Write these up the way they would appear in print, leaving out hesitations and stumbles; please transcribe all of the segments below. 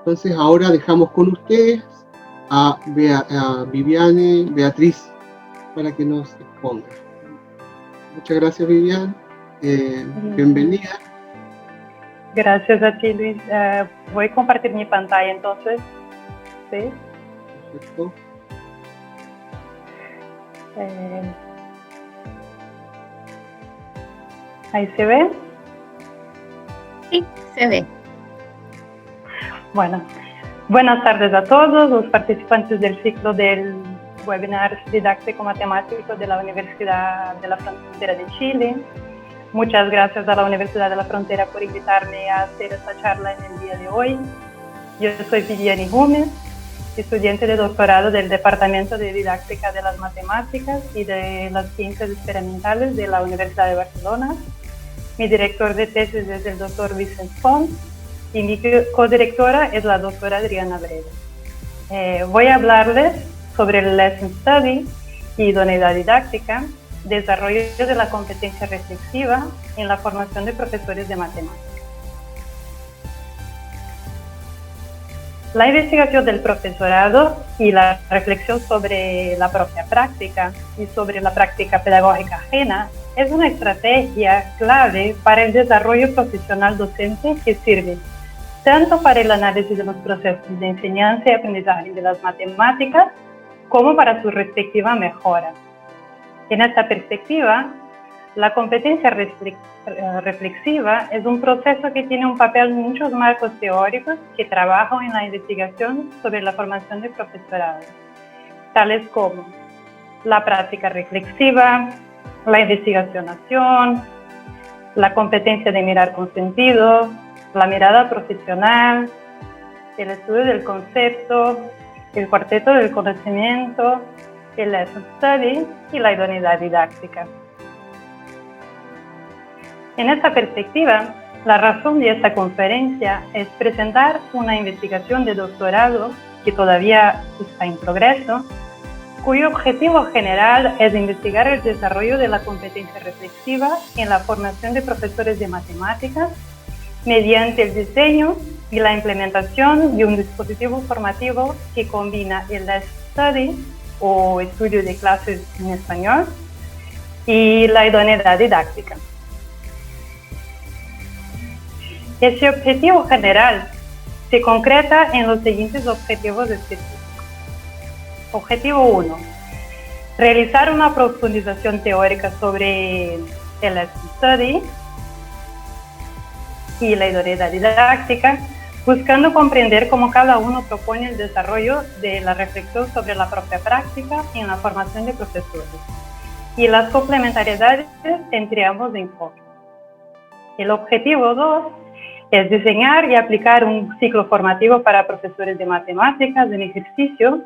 Entonces ahora dejamos con ustedes a Viviane Beatriz para que nos exponga. Muchas gracias, Viviane. Bienvenida. Gracias a ti, Luis. Voy a compartir mi pantalla entonces. ¿Sí? Perfecto. ¿Ahí se ve? Sí, se ve. Bueno, buenas tardes a todos los participantes del ciclo del webinar didáctico matemático de la Universidad de la Frontera de Chile. Muchas gracias a la Universidad de la Frontera por invitarme a hacer esta charla en el día de hoy. Yo soy Viviane Gómez, estudiante de doctorado del Departamento de Didáctica de las Matemáticas y de las Ciencias Experimentales de la Universidad de Barcelona. Mi director de tesis es el doctor Vicent Pons y mi codirectora es la doctora Adriana Breda. Voy a hablarles sobre el Lesson Study y idoneidad didáctica, desarrollo de la competencia reflexiva en la formación de profesores de matemáticas. La investigación del profesorado y la reflexión sobre la propia práctica y sobre la práctica pedagógica ajena es una estrategia clave para el desarrollo profesional docente que sirve tanto para el análisis de los procesos de enseñanza y aprendizaje de las matemáticas como para su respectiva mejora. En esta perspectiva, la competencia reflexiva es un proceso que tiene un papel en muchos marcos teóricos que trabajan en la investigación sobre la formación de profesorado, tales como la práctica reflexiva, la investigación-acción, la competencia de mirar con sentido, la mirada profesional, el estudio del concepto, el cuarteto del conocimiento, el Lesson Study y la idoneidad didáctica. En esta perspectiva, la razón de esta conferencia es presentar una investigación de doctorado que todavía está en progreso, cuyo objetivo general es investigar el desarrollo de la competencia reflexiva en la formación de profesores de matemáticas mediante el diseño y la implementación de un dispositivo formativo que combina el Lesson Study o estudio de clases en español y la idoneidad didáctica. Este objetivo general se concreta en los siguientes objetivos específicos. Objetivo 1. Realizar una profundización teórica sobre el Lesson Study y la idoneidad didáctica, buscando comprender cómo cada uno propone el desarrollo de la reflexión sobre la propia práctica en la formación de profesores y las complementariedades entre ambos enfoques. El objetivo 2 es diseñar y aplicar un ciclo formativo para profesores de matemáticas en ejercicio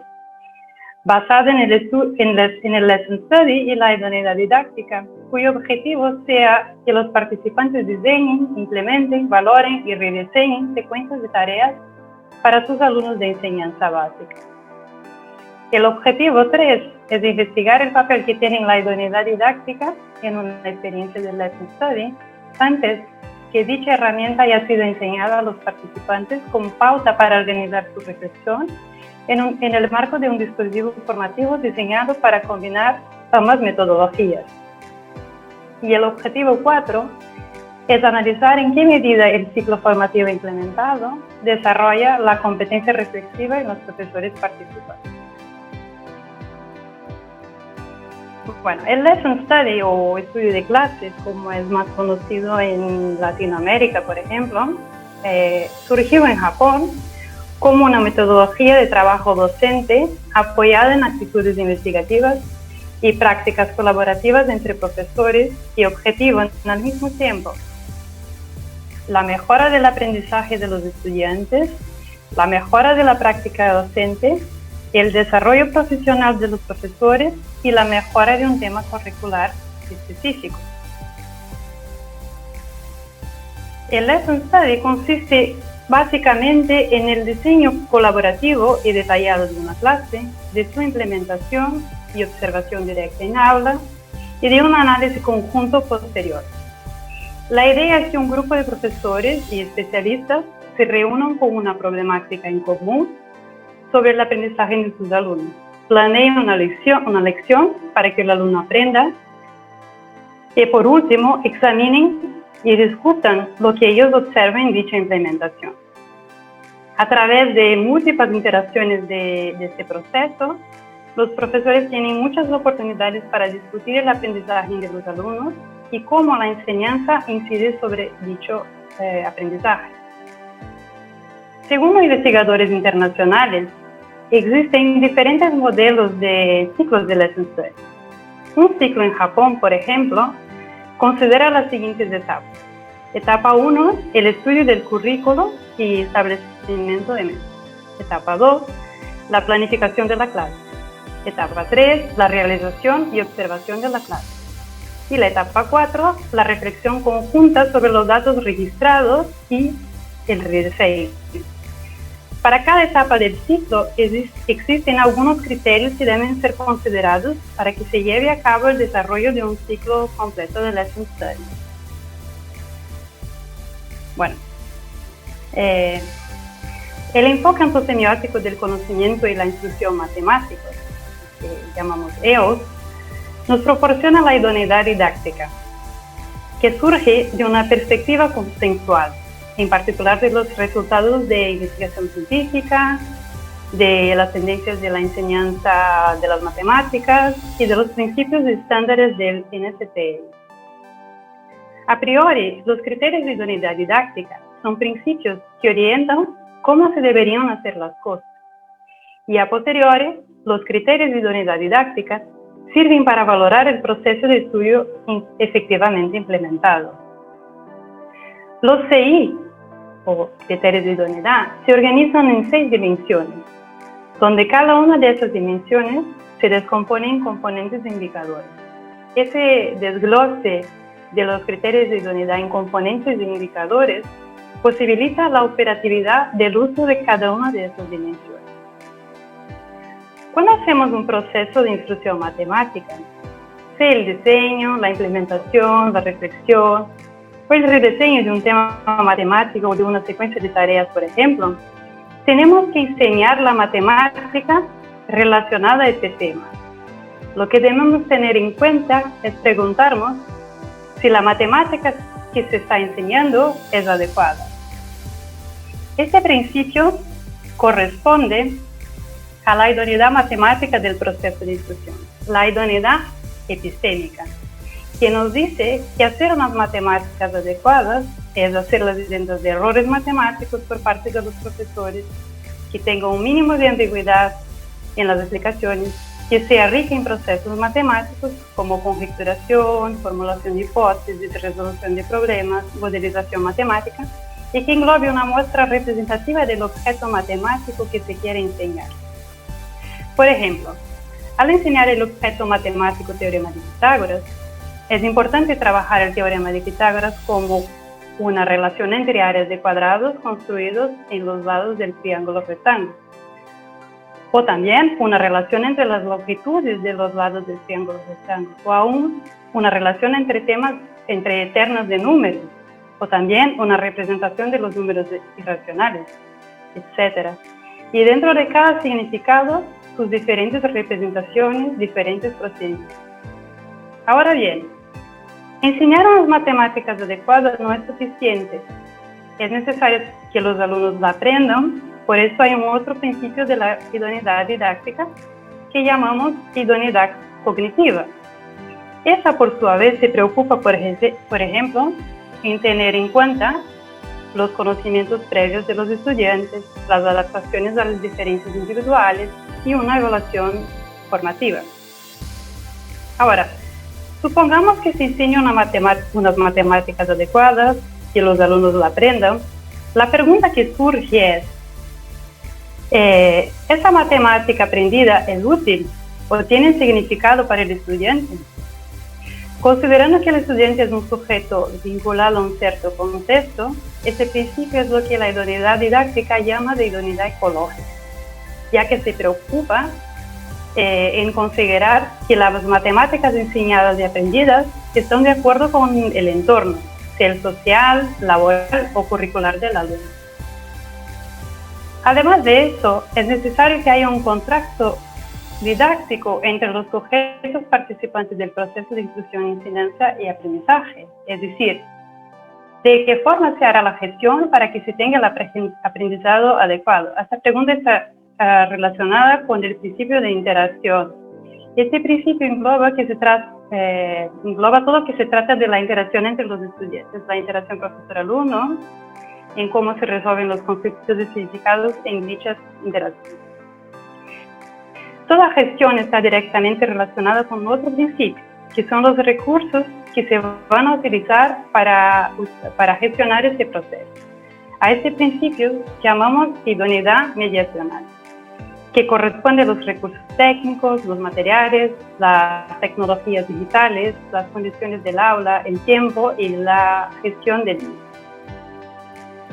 basado en el Lesson Study y la idoneidad didáctica, cuyo objetivo sea que los participantes diseñen, implementen, valoren y rediseñen secuencias de tareas para sus alumnos de enseñanza básica. El objetivo 3 es investigar el papel que tiene la idoneidad didáctica en una experiencia del Lesson Study antes que dicha herramienta haya sido enseñada a los participantes como pauta para organizar su reflexión en el marco de un dispositivo formativo diseñado para combinar ambas metodologías. Y el objetivo 4 es analizar en qué medida el ciclo formativo implementado desarrolla la competencia reflexiva en los profesores participantes. Bueno, el Lesson Study o estudio de clases, como es más conocido en Latinoamérica, por ejemplo, surgió en Japón como una metodología de trabajo docente apoyada en actitudes investigativas y prácticas colaborativas entre profesores y objetivos al mismo tiempo la mejora del aprendizaje de los estudiantes, la mejora de la práctica docente, el desarrollo profesional de los profesores y la mejora de un tema curricular específico. El Lesson Study consiste básicamente en el diseño colaborativo y detallado de una clase, de su implementación y observación directa en aula y de un análisis conjunto posterior. La idea es que un grupo de profesores y especialistas se reúnan con una problemática en común sobre el aprendizaje de sus alumnos. Planeen una lección para que el alumno aprenda. Y por último, examinen y discutan lo que ellos observen en dicha implementación. A través de múltiples interacciones de este proceso, los profesores tienen muchas oportunidades para discutir el aprendizaje de los alumnos y cómo la enseñanza incide sobre dicho aprendizaje. Según investigadores internacionales, existen diferentes modelos de ciclos de Lesson Study. Un ciclo en Japón, por ejemplo, considera las siguientes etapas. Etapa 1, el estudio del currículo y establecimiento de metas. Etapa 2, la planificación de la clase. Etapa 3, la realización y observación de la clase. Y la etapa 4, la reflexión conjunta sobre los datos registrados y el rediseño. Para cada etapa del ciclo existen algunos criterios que deben ser considerados para que se lleve a cabo el desarrollo de un ciclo completo de Lesson Study. Bueno, el enfoque antosemiótico del conocimiento y la instrucción matemática, que llamamos EOS, nos proporciona la idoneidad didáctica, que surge de una perspectiva conceptual, en particular de los resultados de investigación científica, de las tendencias de la enseñanza de las matemáticas y de los principios y estándares del NSTL. A priori, los criterios de idoneidad didáctica son principios que orientan cómo se deberían hacer las cosas. Y a posteriori, los criterios de idoneidad didáctica sirven para valorar el proceso de estudio efectivamente implementado. Los CI, o criterios de idoneidad, se organizan en 6 dimensiones, donde cada una de esas dimensiones se descompone en componentes e indicadores. Ese desglose de los criterios de idoneidad en componentes e indicadores posibilita la operatividad del uso de cada una de esas dimensiones. Cuando hacemos un proceso de instrucción matemática, sea el diseño, la implementación, la reflexión, o el rediseño de un tema matemático o de una secuencia de tareas, por ejemplo, tenemos que enseñar la matemática relacionada a este tema. Lo que debemos tener en cuenta es preguntarnos si la matemática que se está enseñando es adecuada. Este principio corresponde a la idoneidad matemática del proceso de instrucción, la idoneidad epistémica, que nos dice que hacer unas matemáticas adecuadas es hacerlas isentas de errores matemáticos por parte de los profesores, que tenga un mínimo de ambigüedad en las explicaciones, que sea rica en procesos matemáticos como conjecturación, formulación de hipótesis, resolución de problemas, modelización matemática, y que englobe una muestra representativa del objeto matemático que se quiere enseñar. Por ejemplo, al enseñar el objeto matemático teorema de Pitágoras, es importante trabajar el teorema de Pitágoras como una relación entre áreas de cuadrados construidos en los lados del triángulo rectángulo, o también una relación entre las longitudes de los lados del triángulo rectángulo, o aún una relación entre ternas de números, o también una representación de los números irracionales, etc. Y dentro de cada significado, sus diferentes representaciones, diferentes procedimientos. Ahora bien, enseñar unas matemáticas adecuadas no es suficiente. Es necesario que los alumnos la aprendan, por eso hay un otro principio de la idoneidad didáctica que llamamos idoneidad cognitiva. Esa, por su vez, se preocupa, por ejemplo, en tener en cuenta los conocimientos previos de los estudiantes, las adaptaciones a las diferencias individuales y una evaluación formativa. Ahora, supongamos que se enseña unas matemáticas adecuadas, que los alumnos la aprendan. La pregunta que surge es, ¿esa matemática aprendida es útil o tiene significado para el estudiante? Considerando que el estudiante es un sujeto vinculado a un cierto contexto, este principio es lo que la idoneidad didáctica llama de idoneidad ecológica, ya que se preocupa en considerar que las matemáticas enseñadas y aprendidas están de acuerdo con el entorno, sea el social, laboral o curricular del alumno. Además de eso, es necesario que haya un contrato didáctico entre los sujetos participantes del proceso de inclusión, enseñanza y aprendizaje. Es decir, de qué forma se hará la gestión para que se tenga el aprendizado adecuado. Esta pregunta está relacionada con el principio de interacción. Este principio engloba todo lo que se trata de la interacción entre los estudiantes, la interacción profesor-alumno, en cómo se resuelven los conflictos de significados en dichas interacciones. Toda gestión está directamente relacionada con otro principio, que son los recursos que se van a utilizar para gestionar este proceso. A este principio llamamos idoneidad mediacional, que corresponde a los recursos técnicos, los materiales, las tecnologías digitales, las condiciones del aula, el tiempo y la gestión del mismo.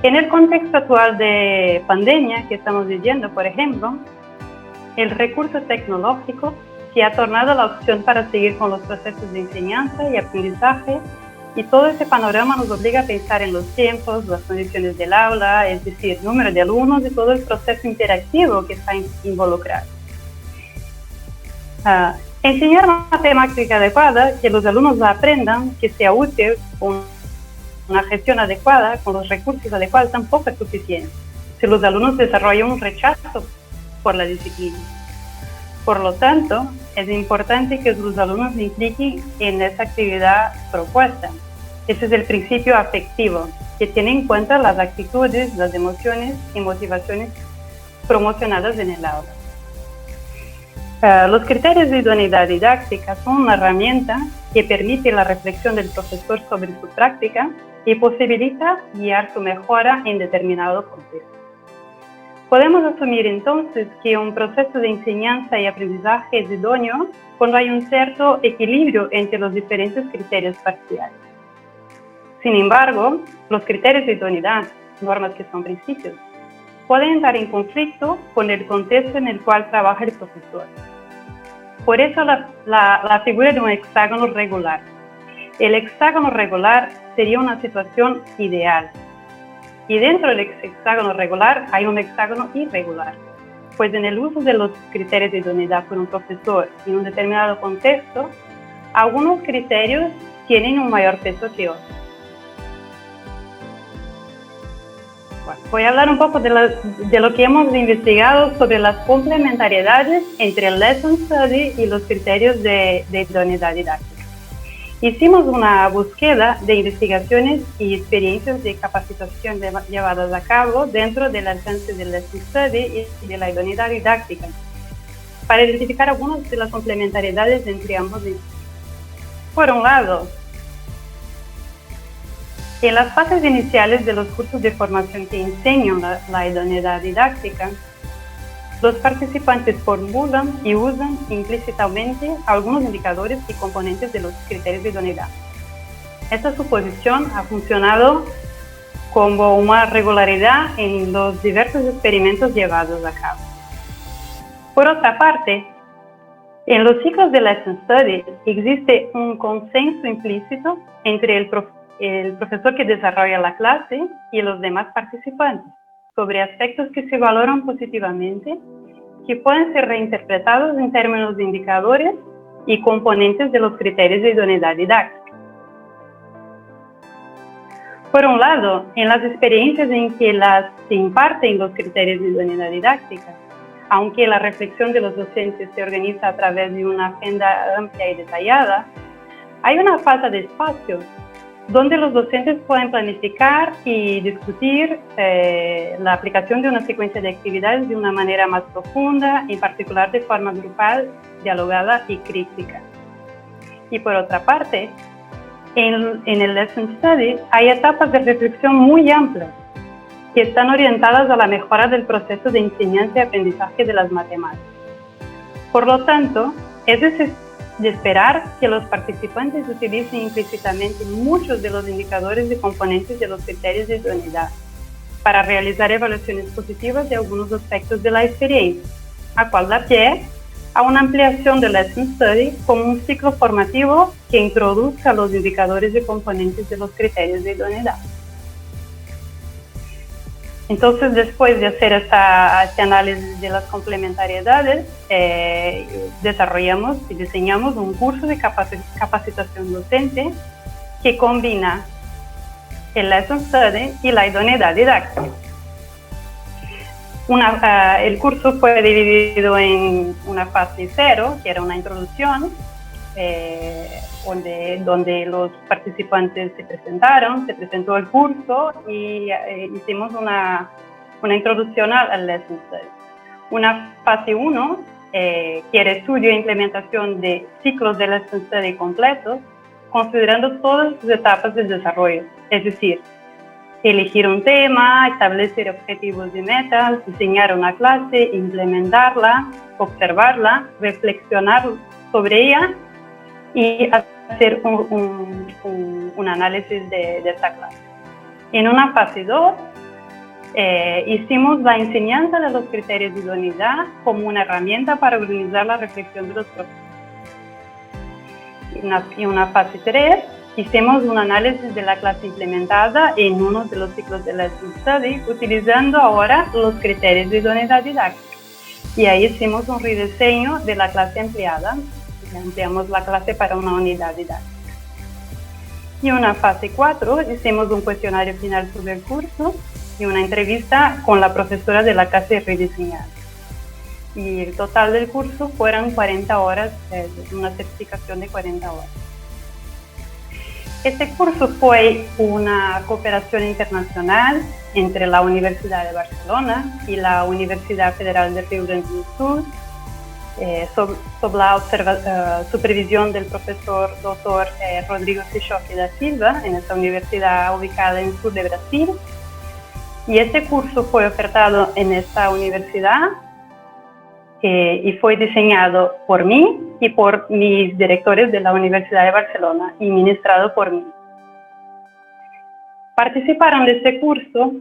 En el contexto actual de pandemia que estamos viviendo, por ejemplo, el recurso tecnológico se ha tornado la opción para seguir con los procesos de enseñanza y aprendizaje, y todo ese panorama nos obliga a pensar en los tiempos, las condiciones del aula, es decir, número de alumnos y todo el proceso interactivo que está involucrado. Enseñar matemática adecuada, que los alumnos la aprendan, que sea útil, una gestión adecuada, con los recursos adecuados, tampoco es suficiente si los alumnos desarrollan un rechazo por la disciplina. Por lo tanto, es importante que los alumnos se impliquen en esa actividad propuesta. Ese es el principio afectivo, que tiene en cuenta las actitudes, las emociones y motivaciones promocionadas en el aula. Los criterios de idoneidad didáctica son una herramienta que permite la reflexión del profesor sobre su práctica y posibilita guiar su mejora en determinado contexto. Podemos asumir entonces que un proceso de enseñanza y aprendizaje es idóneo cuando hay un cierto equilibrio entre los diferentes criterios parciales. Sin embargo, los criterios de idoneidad, normas que son principios, pueden entrar en conflicto con el contexto en el cual trabaja el profesor. Por eso la figura de un hexágono regular. El hexágono regular sería una situación ideal. Y dentro del hexágono regular hay un hexágono irregular, pues en el uso de los criterios de idoneidad por un profesor en un determinado contexto, algunos criterios tienen un mayor peso que otros. Bueno, voy a hablar un poco de lo que hemos investigado sobre las complementariedades entre el Lesson Study y los criterios de idoneidad didáctica. Hicimos una búsqueda de investigaciones y experiencias de capacitación llevadas a cabo dentro del alcance del Lesson Study y de la idoneidad didáctica, para identificar algunas de las complementariedades entre ambos. Por un lado, en las fases iniciales de los cursos de formación que enseñan la idoneidad didáctica, los participantes formulan y usan implícitamente algunos indicadores y componentes de los criterios de idoneidad. Esta suposición ha funcionado como una regularidad en los diversos experimentos llevados a cabo. Por otra parte, en los ciclos de Lesson Study existe un consenso implícito entre el profesor que desarrolla la clase y los demás participantes sobre aspectos que se valoran positivamente, que pueden ser reinterpretados en términos de indicadores y componentes de los criterios de idoneidad didáctica. Por un lado, en las experiencias en que se imparten los criterios de idoneidad didáctica, aunque la reflexión de los docentes se organiza a través de una agenda amplia y detallada, hay una falta de espacio donde los docentes pueden planificar y discutir la aplicación de una secuencia de actividades de una manera más profunda, en particular de forma grupal, dialogada y crítica. Y por otra parte, en el Lesson Study hay etapas de reflexión muy amplias que están orientadas a la mejora del proceso de enseñanza y aprendizaje de las matemáticas. Por lo tanto, es de esperar que los participantes utilicen implícitamente muchos de los indicadores y componentes de los criterios de idoneidad para realizar evaluaciones positivas de algunos aspectos de la experiencia, a cual da pie a una ampliación del Lesson Study como un ciclo formativo que introduzca los indicadores y componentes de los criterios de idoneidad. Entonces, después de hacer este análisis de las complementariedades, desarrollamos y diseñamos un curso de capacitación docente que combina el Lesson Study y la idoneidad didáctica. El curso fue dividido en una fase 0, que era una introducción, donde los participantes se presentó el curso y hicimos una introducción al Lesson Study. Una fase 1, que era estudio e implementación de ciclos de Lesson Study completos, considerando todas las etapas del desarrollo, es decir, elegir un tema, establecer objetivos y metas, diseñar una clase, implementarla, observarla, reflexionar sobre ella y hacer un análisis de esta clase. En una fase 2, hicimos la enseñanza de los criterios de idoneidad como una herramienta para organizar la reflexión de los profesores. En una fase 3, hicimos un análisis de la clase implementada en uno de los ciclos de Lesson Study, utilizando ahora los criterios de idoneidad didáctica. Y ahí hicimos un rediseño de la clase ampliada. Ampliamos la clase para una unidad didáctica. Y en una fase 4, hicimos un cuestionario final sobre el curso y una entrevista con la profesora de la clase rediseñada. Y el total del curso fueron 40 horas, una certificación de 40 horas. Este curso fue una cooperación internacional entre la Universidad de Barcelona y la Universidad Federal de Rio Grande do Sul, sob la supervisión del profesor Dr. Rodrigo Sichoque da Silva, en esta universidad ubicada en el sur de Brasil. Y este curso fue ofertado en esta universidad y fue diseñado por mí y por mis directores de la Universidad de Barcelona y ministrado por mí. Participaron de este curso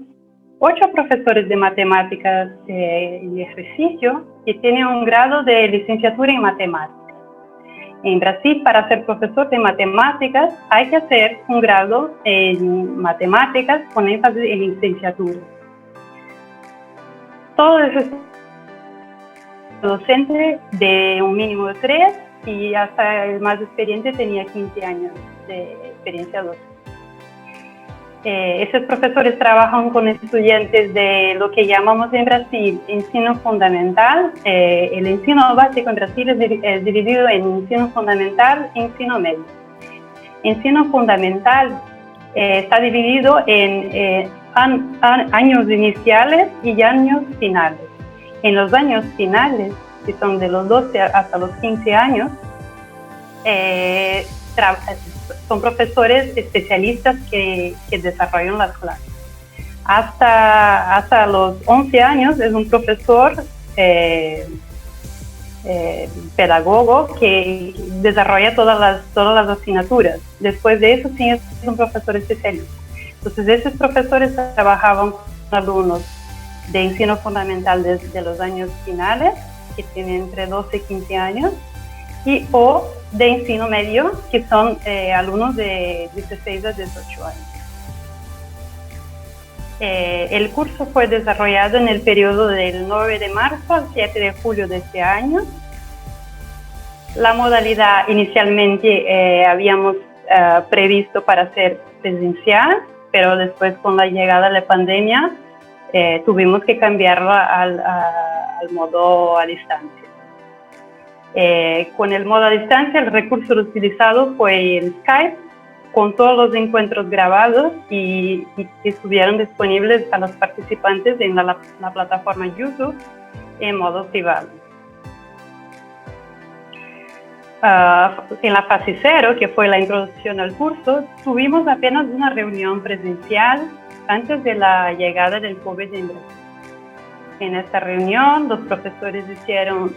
8 profesores de matemáticas y ejercicio que tienen un grado de licenciatura en matemáticas. En Brasil, para ser profesor de matemáticas, hay que hacer un grado en matemáticas con énfasis en licenciatura. Todos esos docentes de un mínimo de 3 y hasta el más experiente tenía 15 años de experiencia docente. Esos profesores trabajan con estudiantes de lo que llamamos en Brasil ensino fundamental. El ensino básico en Brasil es dividido en ensino fundamental y ensino medio. Ensino fundamental está dividido en años iniciales y años finales. En los años finales, que son de los 12 hasta los 15 años, son profesores especialistas que desarrollan las clases. Hasta los 11 años es un profesor pedagogo que desarrolla todas las asignaturas. Después de eso sí es un profesor especialista. Entonces esos profesores trabajaban con alumnos de ensino fundamental desde los años finales, que tienen entre 12 y 15 años, o de ensino medio, que son alumnos de 16 a 18 años. El curso fue desarrollado en el periodo del 9 de marzo al 7 de julio de este año. La modalidad inicialmente habíamos previsto para ser presencial, pero después con la llegada de la pandemia tuvimos que cambiarla al modo a distancia. Con el modo a distancia, el recurso utilizado fue el Skype, con todos los encuentros grabados y que estuvieron disponibles a los participantes en la plataforma YouTube en modo privado. En la fase 0, que fue la introducción al curso, tuvimos apenas una reunión presencial antes de la llegada del COVID en Brasil. En esta reunión, los profesores hicieron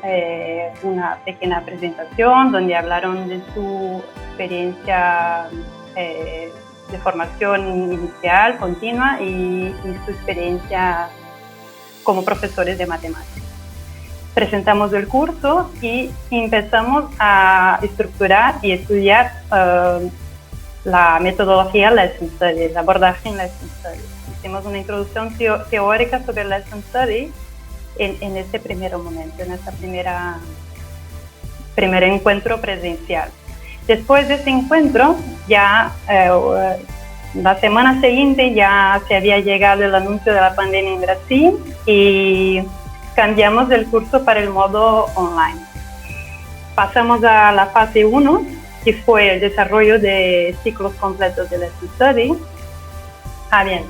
una pequeña presentación donde hablaron de su experiencia de formación inicial, continua y su experiencia como profesores de matemáticas. Presentamos el curso y empezamos a estructurar y estudiar la metodología Lesson Study, el abordaje en Lesson Study. hicimos una introducción teórica sobre Lesson Study en este primer momento, en esta primer encuentro presencial. Después de ese encuentro, ya la semana siguiente ya se había llegado el anuncio de la pandemia en Brasil y cambiamos el curso para el modo online. Pasamos a la fase 1, que fue el desarrollo de ciclos completos de Lesson Study. Bien.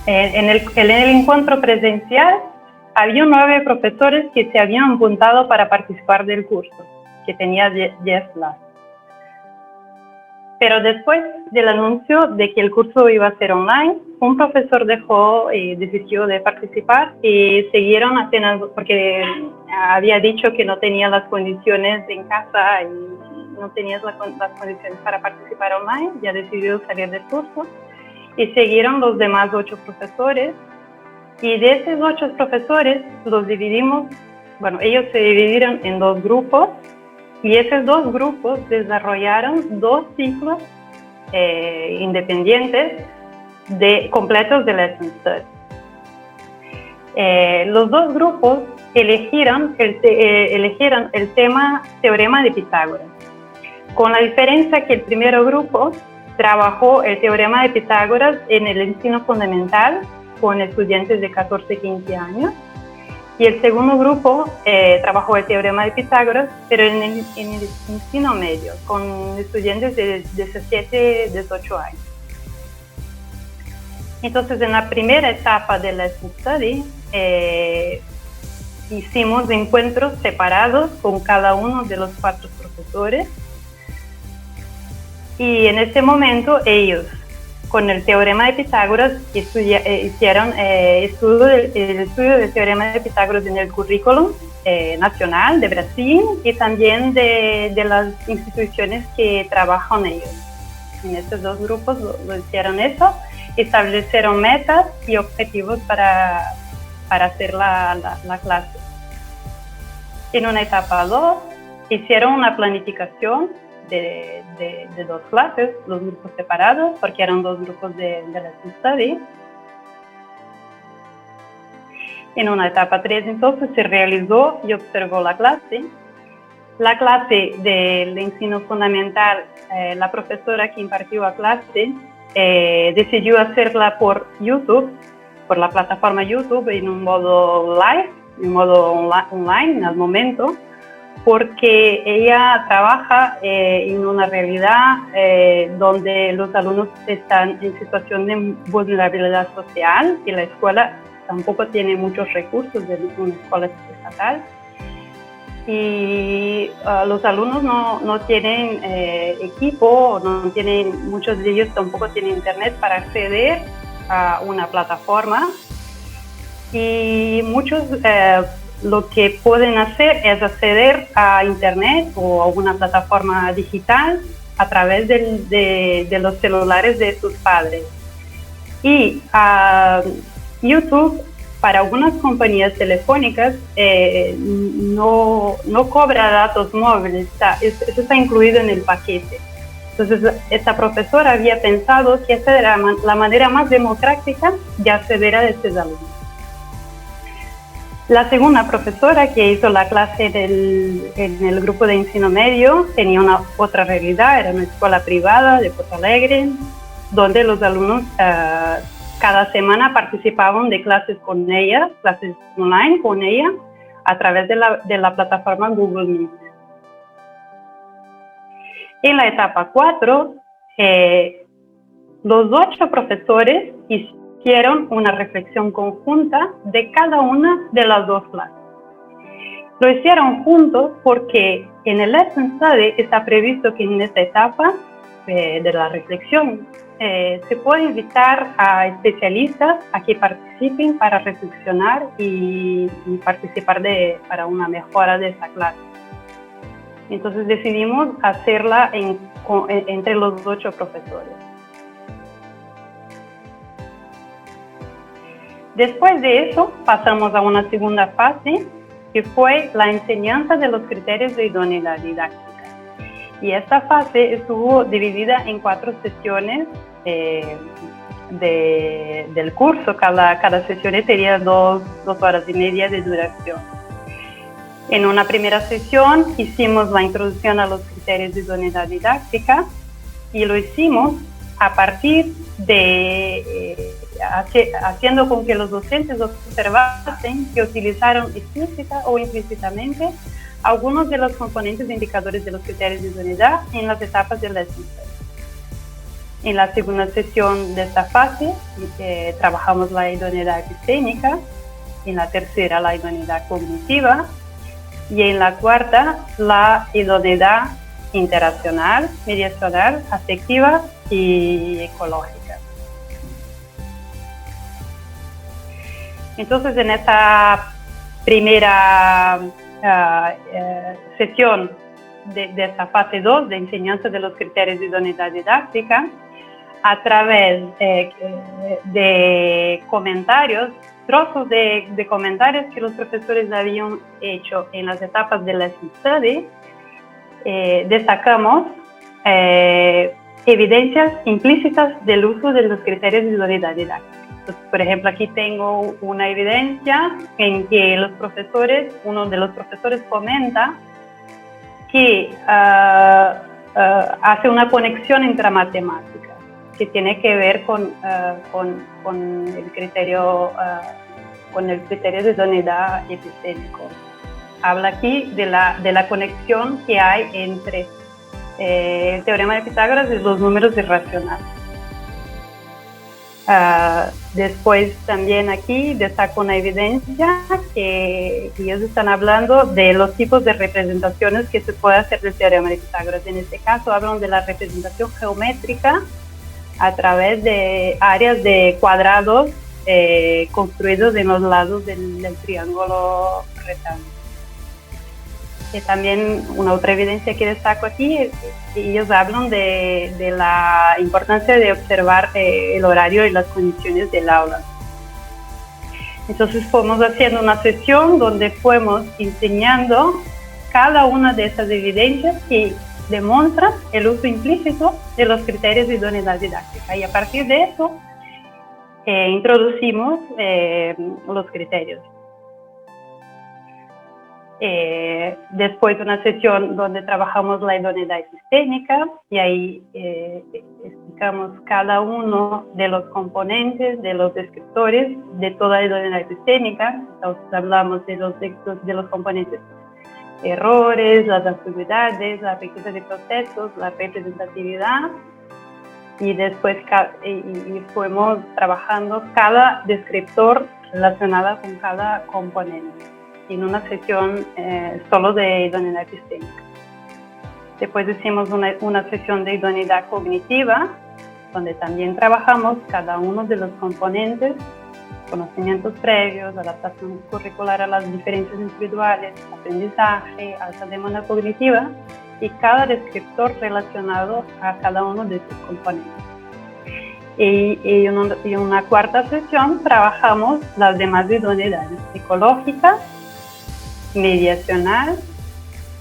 En el encuentro presencial había 9 profesores que se habían apuntado para participar del curso, que tenía 10 clases. Pero después del anuncio de que el curso iba a ser online, un profesor dejó y desistió de participar y siguieron apenas porque había dicho que no tenía las condiciones en casa y no tenía las condiciones para participar online, ya decidió salir del curso y siguieron los demás 8 profesores. Y de esos 8 profesores los dividimos, bueno, ellos se dividieron en 2 grupos. Y esos 2 grupos desarrollaron 2 ciclos independientes completos de Lesson Study. Los 2 grupos eligieron el tema Teorema de Pitágoras, con la diferencia que el primer grupo trabajó el Teorema de Pitágoras en el ensino fundamental con estudiantes de 14-15 años. Y el segundo grupo trabajó el Teorema de Pitágoras, pero en el ensino medio, con estudiantes de 17-18 años. Entonces, en la primera etapa de Lesson Study, hicimos encuentros separados con cada uno de los 4 profesores. Y en ese momento, ellos, con el Teorema de Pitágoras, hicieron el estudio del Teorema de Pitágoras en el currículum nacional de Brasil y también de las instituciones que trabajan ellos. En estos 2 grupos lo hicieron eso, establecieron metas y objetivos para hacer la clase. En una etapa 2, hicieron una planificación de 2 clases, 2 grupos separados, porque eran 2 grupos de Lesson Study. En una etapa 3, entonces, se realizó y observó la clase. La clase del ensino fundamental, la profesora que impartió la clase, decidió hacerla por YouTube, por la plataforma YouTube, en un modo live, en un modo online al momento, porque ella trabaja en una realidad donde los alumnos están en situación de vulnerabilidad social y la escuela tampoco tiene muchos recursos de una escuela estatal. Y los alumnos no tienen equipo, muchos de ellos tampoco tienen internet para acceder a una plataforma. Y muchos lo que pueden hacer es acceder a internet o a una plataforma digital a través de los celulares de sus padres. Y YouTube, para algunas compañías telefónicas, no cobra datos móviles, eso está incluido en el paquete. Entonces, esta profesora había pensado que esa era la manera más democrática de acceder a estos alumnos. La segunda profesora que hizo la clase en el grupo de ensino medio tenía otra realidad, era una escuela privada de Porto Alegre, donde los alumnos cada semana participaban de clases con ella, clases online con ella, a través de la plataforma Google Meet. En la etapa 4, los 8 profesores hicieron una reflexión conjunta de cada una de las 2 clases. Lo hicieron juntos porque en el Lesson Study está previsto que en esta etapa de la reflexión se puede invitar a especialistas a que participen para reflexionar y participar para una mejora de esta clase. Entonces decidimos hacerla entre los 8 profesores. Después de eso, pasamos a una segunda fase, que fue la enseñanza de los criterios de idoneidad didáctica. Y esta fase estuvo dividida en 4 sesiones del curso. Cada sesión tenía 2 horas y media de duración. En una primera sesión hicimos la introducción a los criterios de idoneidad didáctica y lo hicimos a partir de haciendo con que los docentes observasen que utilizaron explícita o implícitamente algunos de los componentes e indicadores de los criterios de idoneidad en las etapas del lesson plan. En la segunda sesión de esta fase trabajamos la idoneidad epistémica, en la tercera la idoneidad cognitiva y en la cuarta la idoneidad interaccional, mediacional, afectiva y ecológica. Entonces, en esta primera sesión de esta fase 2 de enseñanza de los criterios de idoneidad didáctica, a través de comentarios, trozos de comentarios que los profesores habían hecho en las etapas del Lesson Study, destacamos evidencias implícitas del uso de los criterios de idoneidad didáctica. Entonces, por ejemplo, aquí tengo una evidencia en que uno de los profesores comenta que hace una conexión entre matemáticas, que tiene que ver con el criterio de idoneidad epistémico. Habla aquí de la conexión que hay entre el teorema de Pitágoras y los números irracionales. Después también aquí destaco una evidencia que ellos están hablando de los tipos de representaciones que se puede hacer del teorema de Pitágoras. En este caso hablan de la representación geométrica a través de áreas de cuadrados construidos en los lados del triángulo rectángulo. También una otra evidencia que destaco aquí es que ellos hablan de la importancia de observar el horario y las condiciones del aula. Entonces fuimos haciendo una sesión donde fuimos enseñando cada una de esas evidencias que demuestran el uso implícito de los criterios de idoneidad didáctica, y a partir de eso introducimos los criterios. Después de una sesión donde trabajamos la idoneidad epistémica y ahí explicamos cada uno de los componentes, de los descriptores de toda la idoneidad epistémica. Entonces hablamos de los componentes errores, las ambigüedades, la riqueza de procesos, la representatividad, y después fuimos trabajando cada descriptor relacionado con cada componente en una sesión solo de idoneidad epistémica. Después hicimos una sesión de idoneidad cognitiva, donde también trabajamos cada uno de los componentes, conocimientos previos, adaptación curricular a las diferencias individuales, aprendizaje, alta demanda cognitiva y cada descriptor relacionado a cada uno de sus componentes. Y en una cuarta sesión trabajamos las demás idoneidades: ecológica, mediacional,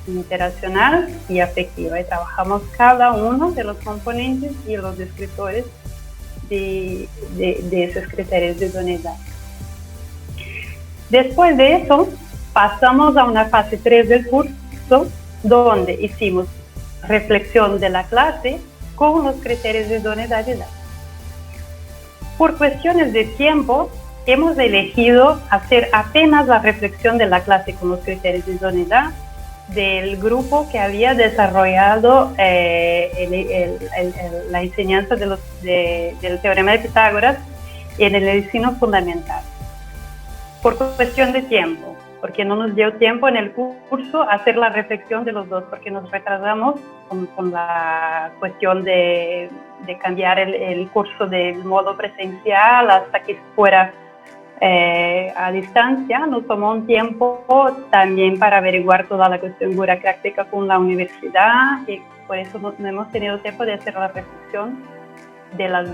interaccional y afectiva, y trabajamos cada uno de los componentes y los descriptores de esos criterios de idoneidad. Después de eso, pasamos a una fase 3 del curso, donde hicimos reflexión de la clase con los criterios de idoneidad didáctica. Por cuestiones de tiempo, hemos elegido hacer apenas la reflexión de la clase con los criterios de idoneidad del grupo que había desarrollado la enseñanza del teorema de Pitágoras en el ensino fundamental. Por cuestión de tiempo, porque no nos dio tiempo en el curso hacer la reflexión de los dos, porque nos retrasamos con la cuestión de cambiar el curso del modo presencial hasta que fuera a distancia. Nos tomó un tiempo también para averiguar toda la cuestión burocrática con la universidad, y por eso no hemos tenido tiempo de hacer la reflexión de los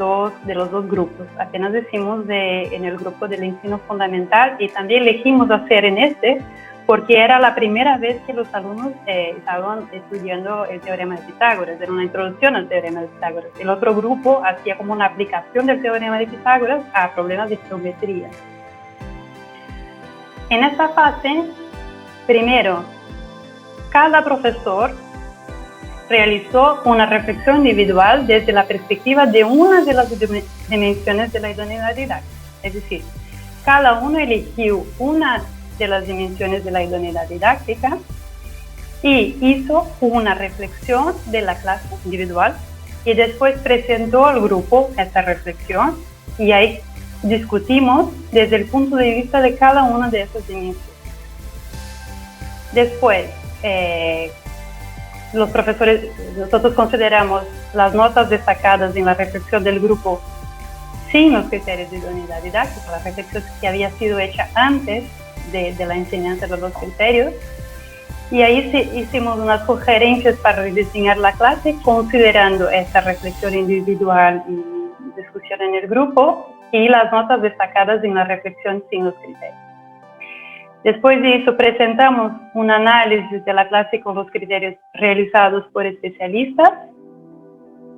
dos grupos. Apenas hicimos en el grupo del ensino fundamental, y también elegimos hacer en porque era la primera vez que los alumnos estaban estudiando el teorema de Pitágoras, era una introducción al teorema de Pitágoras. El otro grupo hacía como una aplicación del teorema de Pitágoras a problemas de geometría. En esta fase, primero, cada profesor realizó una reflexión individual desde la perspectiva de una de las dimensiones de la idoneidad didáctica. Es decir, cada uno eligió una de las dimensiones de la idoneidad didáctica y hizo una reflexión de la clase individual y después presentó al grupo esta reflexión y ahí discutimos desde el punto de vista de cada una de esas dimensiones. Después, los profesores, nosotros consideramos las notas destacadas en la reflexión del grupo sin los criterios de idoneidad didáctica, la reflexión que había sido hecha antes de la enseñanza de los criterios. Y ahí hicimos unas sugerencias para rediseñar la clase considerando esta reflexión individual y discusión en el grupo y las notas destacadas en la reflexión sin los criterios. Después de eso presentamos un análisis de la clase con los criterios realizados por especialistas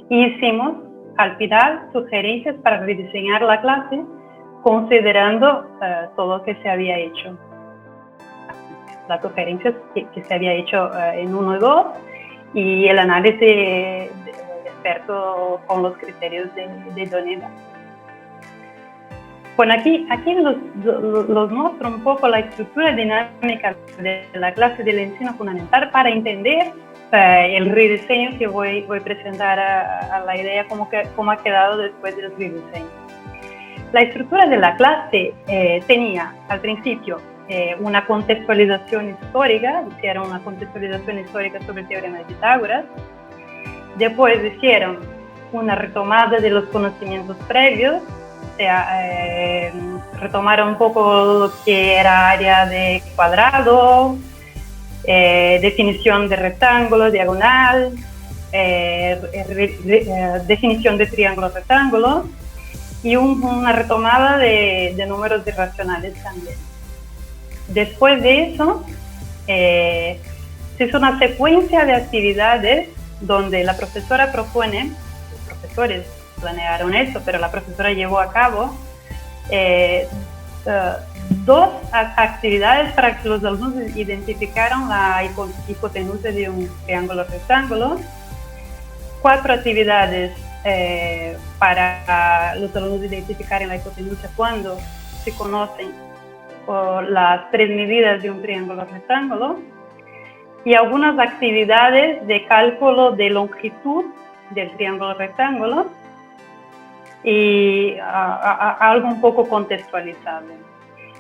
y hicimos al final sugerencias para rediseñar la clase considerando todo lo que se había hecho. Las sugerencias que se había hecho en 1 y 2 y el análisis de experto con los criterios de idoneidad. Bueno, aquí los muestro un poco la estructura dinámica de la clase del ensino fundamental para entender el rediseño que voy a presentar a la idea, cómo ha quedado después del rediseño. La estructura de la clase tenía al principio una contextualización histórica, hicieron una contextualización histórica sobre el teorema de Pitágoras. Después hicieron una retomada de los conocimientos previos, o sea, retomaron un poco lo que era área de cuadrado, definición de rectángulo, diagonal, definición de triángulo rectángulo y una retomada de números irracionales también. Después de eso, se hizo una secuencia de actividades donde la profesora propone, los profesores planearon eso, pero la profesora llevó a cabo 2 actividades para que los alumnos identificaran la hipotenusa de un triángulo rectángulo, 4 actividades para los alumnos identificar la hipotenusa cuando se conocen las 3 medidas de un triángulo rectángulo y algunas actividades de cálculo de longitud del triángulo rectángulo y algo un poco contextualizado.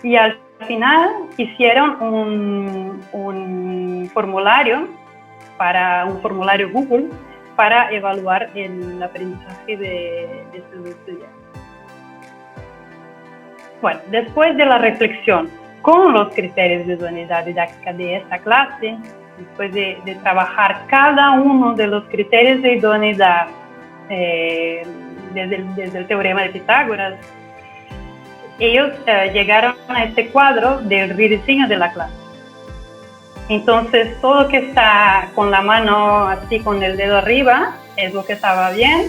Y al final hicieron un formulario Google para evaluar el aprendizaje de sus estudiantes. Bueno, después de la reflexión con los criterios de idoneidad didáctica de esta clase, después de trabajar cada uno de los criterios de idoneidad desde el teorema de Pitágoras, ellos llegaron a este cuadro del rediseño de la clase. Entonces, todo lo que está con la mano así, con el dedo arriba, es lo que estaba bien.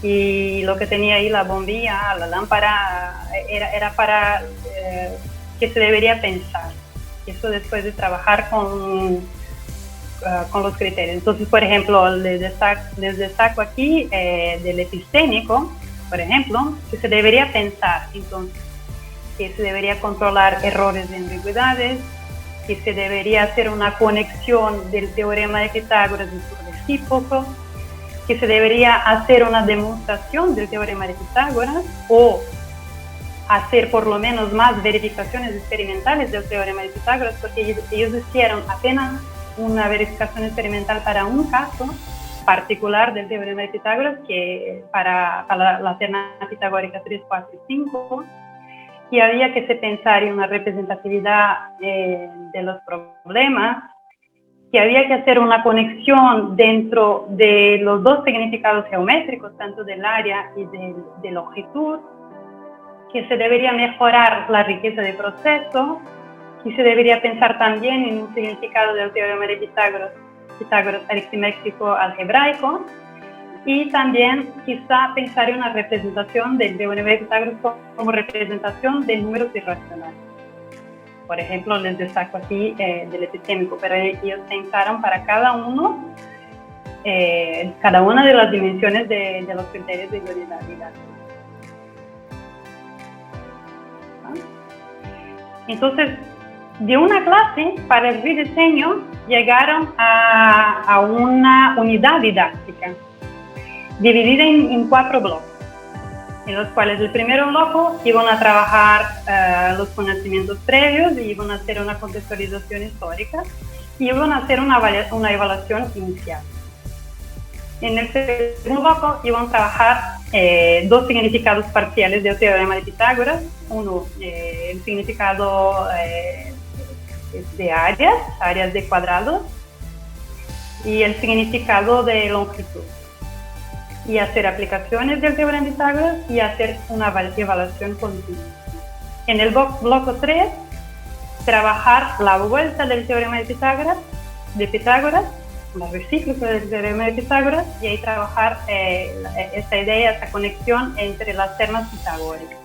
Y lo que tenía ahí la bombilla, la lámpara, era para que se debería pensar. Eso después de trabajar con los criterios. Entonces, por ejemplo, les destaco aquí del epistémico, por ejemplo, que se debería pensar, entonces, que se debería controlar errores de ambigüedades, que se debería hacer una conexión del teorema de Pitágoras y su recíproco, que se debería hacer una demostración del teorema de Pitágoras o hacer por lo menos más verificaciones experimentales del teorema de Pitágoras, porque ellos hicieron apenas una verificación experimental para un caso particular del teorema de Pitágoras, que para la terna pitagórica 3, 4 y 5, y había que pensar en una representatividad de los problemas, que había que hacer una conexión dentro de los 2 significados geométricos, tanto del área y de longitud, que se debería mejorar la riqueza de proceso, Y se debería pensar también en un significado del teorema de Pitágoras aritmético algebraico, y también quizá pensar en una representación del teorema de Pitágoras como representación de números irracionales. Por ejemplo, les destaco aquí del epistémico, pero ellos pensaron para cada una de las dimensiones de los criterios de idoneidad didáctica. Entonces, de una clase para el rediseño llegaron a una unidad didáctica dividida en 4 blocos, en los cuales el primer bloque iban a trabajar los conocimientos previos y iban a hacer una contextualización histórica y iban a hacer una evaluación inicial. En el segundo bloque iban a trabajar 2 significados parciales del teorema de Pitágoras. Uno, el significado de áreas de cuadrados, y el significado de longitud, y hacer aplicaciones del teorema de Pitágoras y hacer una evaluación continua. En el bloque 3, trabajar la vuelta del teorema de Pitágoras, la recíproca del teorema de Pitágoras, y ahí trabajar esta idea, esta conexión entre las termas pitagóricas.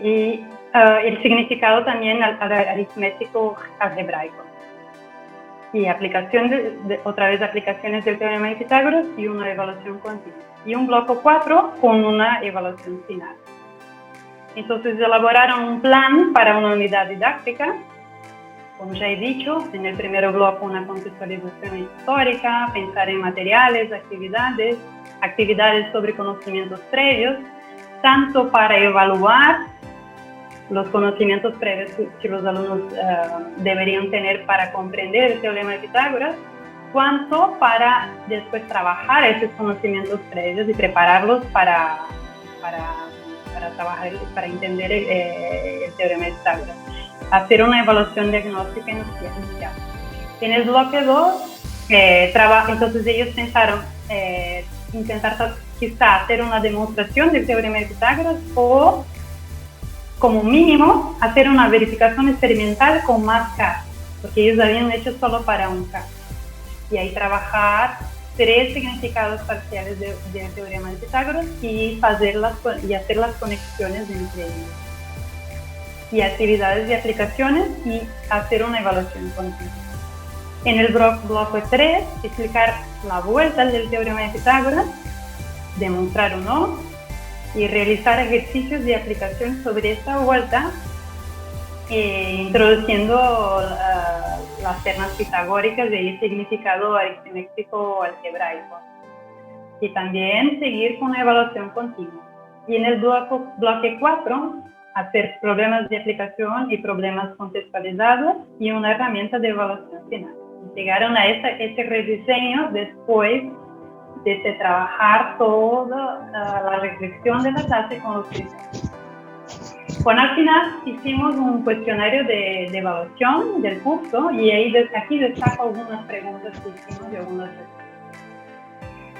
Y el significado también aritmético algebraico. Y otra vez aplicaciones del teorema de Pitágoras y una evaluación continua. Y un bloque 4 con una evaluación final. Entonces elaboraron un plan para una unidad didáctica. Como ya he dicho, en el primer bloque una contextualización histórica, pensar en materiales, actividades sobre conocimientos previos, tanto para evaluar los conocimientos previos que los alumnos deberían tener para comprender el teorema de Pitágoras, cuanto para después trabajar esos conocimientos previos y prepararlos para trabajar, para entender el teorema de Pitágoras. Hacer una evaluación diagnóstica inicial. En el bloque 2, entonces ellos pensaron intentar quizá hacer una demostración del teorema de Pitágoras o, como mínimo, hacer una verificación experimental con más casos, porque ellos habían hecho solo para un caso. Y ahí trabajar 3 significados parciales del teorema de Pitágoras y hacer las conexiones entre ellos. Y actividades de aplicaciones y hacer una evaluación continua. En el bloque 3, explicar la vuelta del teorema de Pitágoras, demostrar o no, y realizar ejercicios de aplicación sobre esta vuelta, introduciendo las termas pitagóricas y el significado aritmético algebraico. Y también seguir con una evaluación continua. Y en el bloque 4, hacer problemas de aplicación y problemas contextualizados y una herramienta de evaluación final. Llegaron a este rediseño después de trabajar toda la reflexión de la clase con los criterios. Bueno, al final hicimos un cuestionario de evaluación del curso y aquí destaco algunas preguntas que hicimos y algunas respuestas.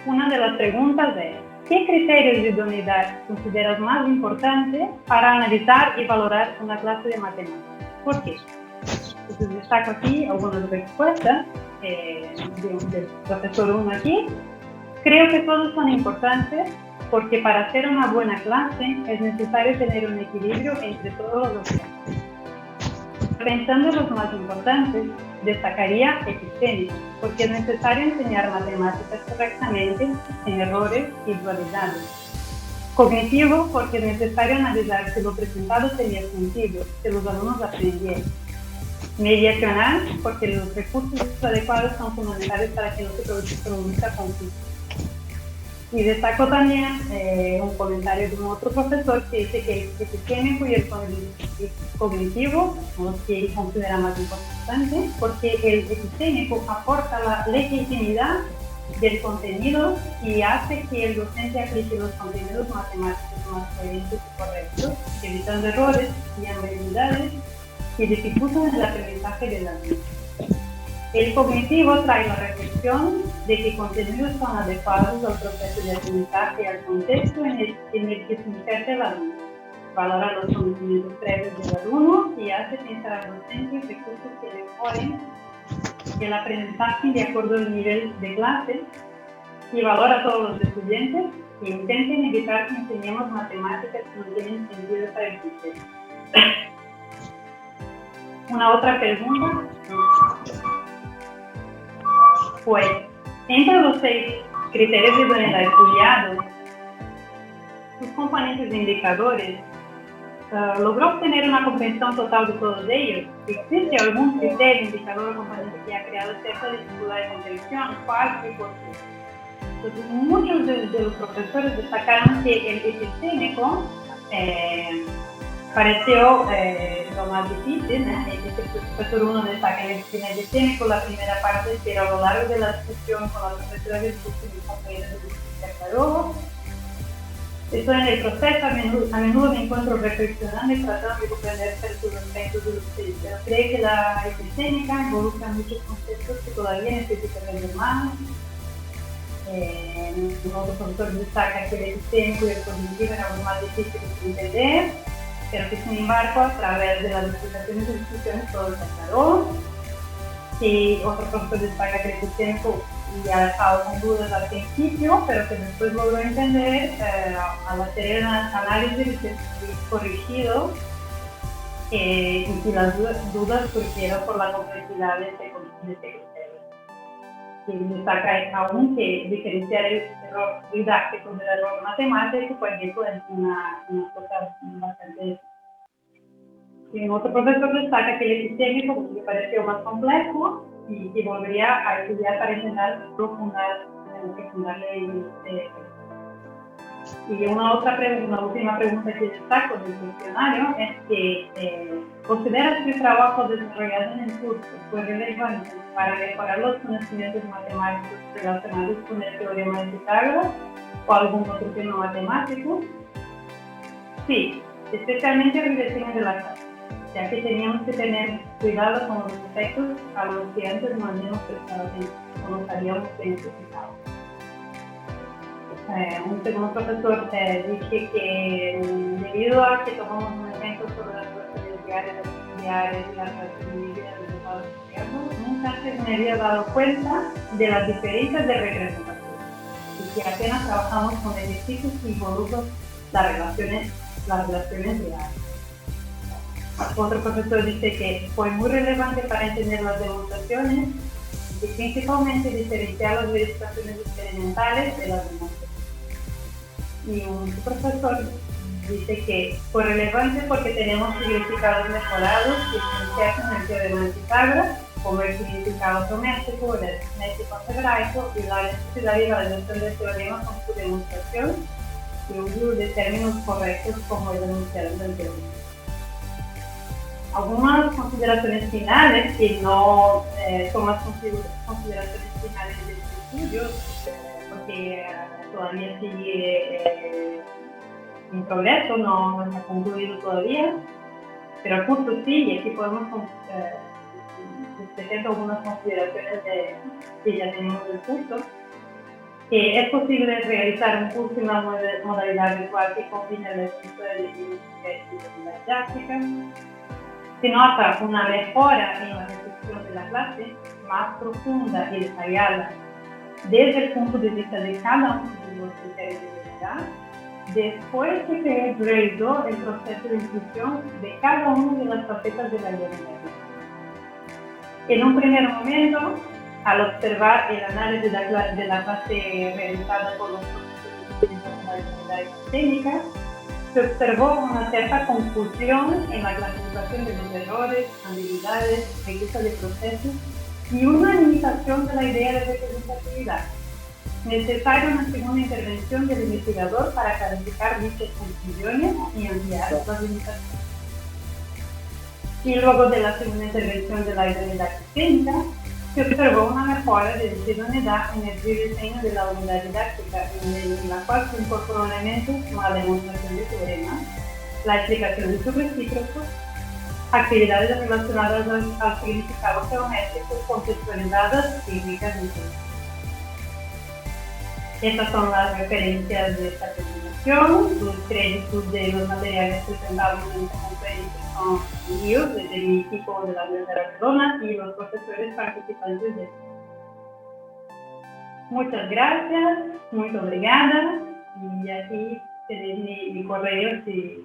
Una de las preguntas es: ¿qué criterios de idoneidad consideras más importantes para analizar y valorar una clase de matemáticas? ¿Por qué? Entonces destaco aquí algunas respuestas del profesor 1 aquí. Creo que todos son importantes porque para hacer una buena clase es necesario tener un equilibrio entre todos los aspectos. Pensando en los más importantes, destacaría epistémico, porque es necesario enseñar matemáticas correctamente, sin errores y dualidades. Cognitivo, porque es necesario analizar si lo presentado tenía sentido, si los alumnos aprendieron. Mediacional, porque los recursos adecuados son fundamentales para que no se produzca conflicto. Y destaco también un comentario de un otro profesor que dice que el epistémico y el cognitivo son los que él considera más importantes, porque el epistémico aporta la legitimidad del contenido y hace que el docente aplique los contenidos matemáticos más coherentes y correctos, evitando errores y ambigüedades que dificultan el aprendizaje del alumno. El cognitivo trae la reflexión de que contenidos son adecuados al proceso de aprendizaje y al contexto en el que se inserta el alumno. valora los conocimientos previos del alumno y hace pensar al docente en recursos que mejoren el aprendizaje de acuerdo al nivel de clase y valora a todos los estudiantes e intenten evitar que enseñemos matemáticas que no tienen sentido para el sistema. Una otra pregunta. Pues, entre los 6 criterios de idoneidad estudiados, sus componentes de indicadores, ¿logró obtener una comprensión total de todos ellos? ¿Existe algún criterio, indicador o componente que ha creado cierta dificultad de comprensión? ¿Cuál y por qué? Entonces, muchos de los profesores destacaron que el epistémico pareció lo más difícil, ¿no? El profesor 1 destaca en el epistémico la primera parte, pero a lo largo de la discusión con la profesora de discusión y compañeros de discusión aclaró. Estoy en el proceso, a menudo me encuentro reflexionando y tratando de comprender ciertos aspectos de los estudios, pero creo que la epistémica involucra muchos conceptos que todavía necesitan ser más. Otro profesor destaca que el epistémico y el cognitivo eran algo más difíciles de entender, pero que sin embargo a través de las explicaciones y discusiones todo se aclaró. Y otro profesor destaca que el epistémico ya dejado con dudas al principio, pero que después logró entender al hacer el análisis corregido y las dudas surgieron por la complejidad de este criterio. Y destaca aún que diferenciar el error didáctico del error matemático pues eso es una cosa bastante difícil. Y otro profesor destaca que el epistémico le pareció más complejo y que volvería a estudiar para intentar profundar y una última pregunta que destaco del cuestionario es que ¿consideras que el trabajo desarrollado en el curso fue relevante para mejorar los conocimientos matemáticos relacionados con el teorema de Pitágoras o algún otro tema matemático? Sí, especialmente el diseño de la clase, ya que teníamos que tener cuidado con los aspectos a los que antes no habíamos prestado atención o no sabíamos que necesitábamos. Un segundo profesor dije que debido a que tomamos un ejemplo sobre las relaciones diarias y las relaciones de los estados externos, nunca antes me había dado cuenta de las diferencias de representación y que apenas trabajamos con ejercicios que involucran las relaciones diarias. Otro profesor dice que fue muy relevante para entender las demostraciones y principalmente diferenciar las verificaciones experimentales de las demostraciones. Y un profesor dice que fue relevante porque tenemos significados mejorados que se en el teorema de Pitágoras, como el significado geométrico, el aritmético algebraico y la necesidad y validación del teorema con su demostración y uso de términos correctos como el enunciado del teorema. Algunas consideraciones finales, que no son las consideraciones finales de este estudio, porque todavía sigue en progreso, no se ha concluido todavía, pero el curso sí, y aquí podemos presentar algunas consideraciones que ya tenemos del curso, que es posible realizar un curso en una modalidad virtual que combina la estructura de la didáctica. Se nota una mejora en la recepción de la clase, más profunda y detallada, desde el punto de vista de cada uno de los criterios de idoneidad, después de que realizó el proceso de inclusión de cada una de las facetas de la idoneidad. En un primer momento, al observar el análisis de la clase realizada por los profesores de la idoneidad epistémica, se observó una cierta confusión en la clasificación de los errores, ambigüedades, riqueza de procesos y una limitación de la idea de representatividad. Necesaria una segunda intervención del investigador para clarificar dichas confusiones y ampliar las limitaciones. Y luego de la segunda intervención de la idoneidad epistémica, se observó una mejora de dicha idoneidad en el rediseño de la unidad didáctica, en la cual se incorporó elementos como la demostración de teoremas, la explicación de sus recíprocos, actividades relacionadas al significado geométrico contextualizadas y ricas en Estas son las referencias de esta presentación. Los créditos de los materiales presentados en esta conferencia son míos, desde mi equipo de la Universidad de Barcelona y los profesores participantes de esta. Muchas gracias, muy obrigada, y aquí tenéis mi correo si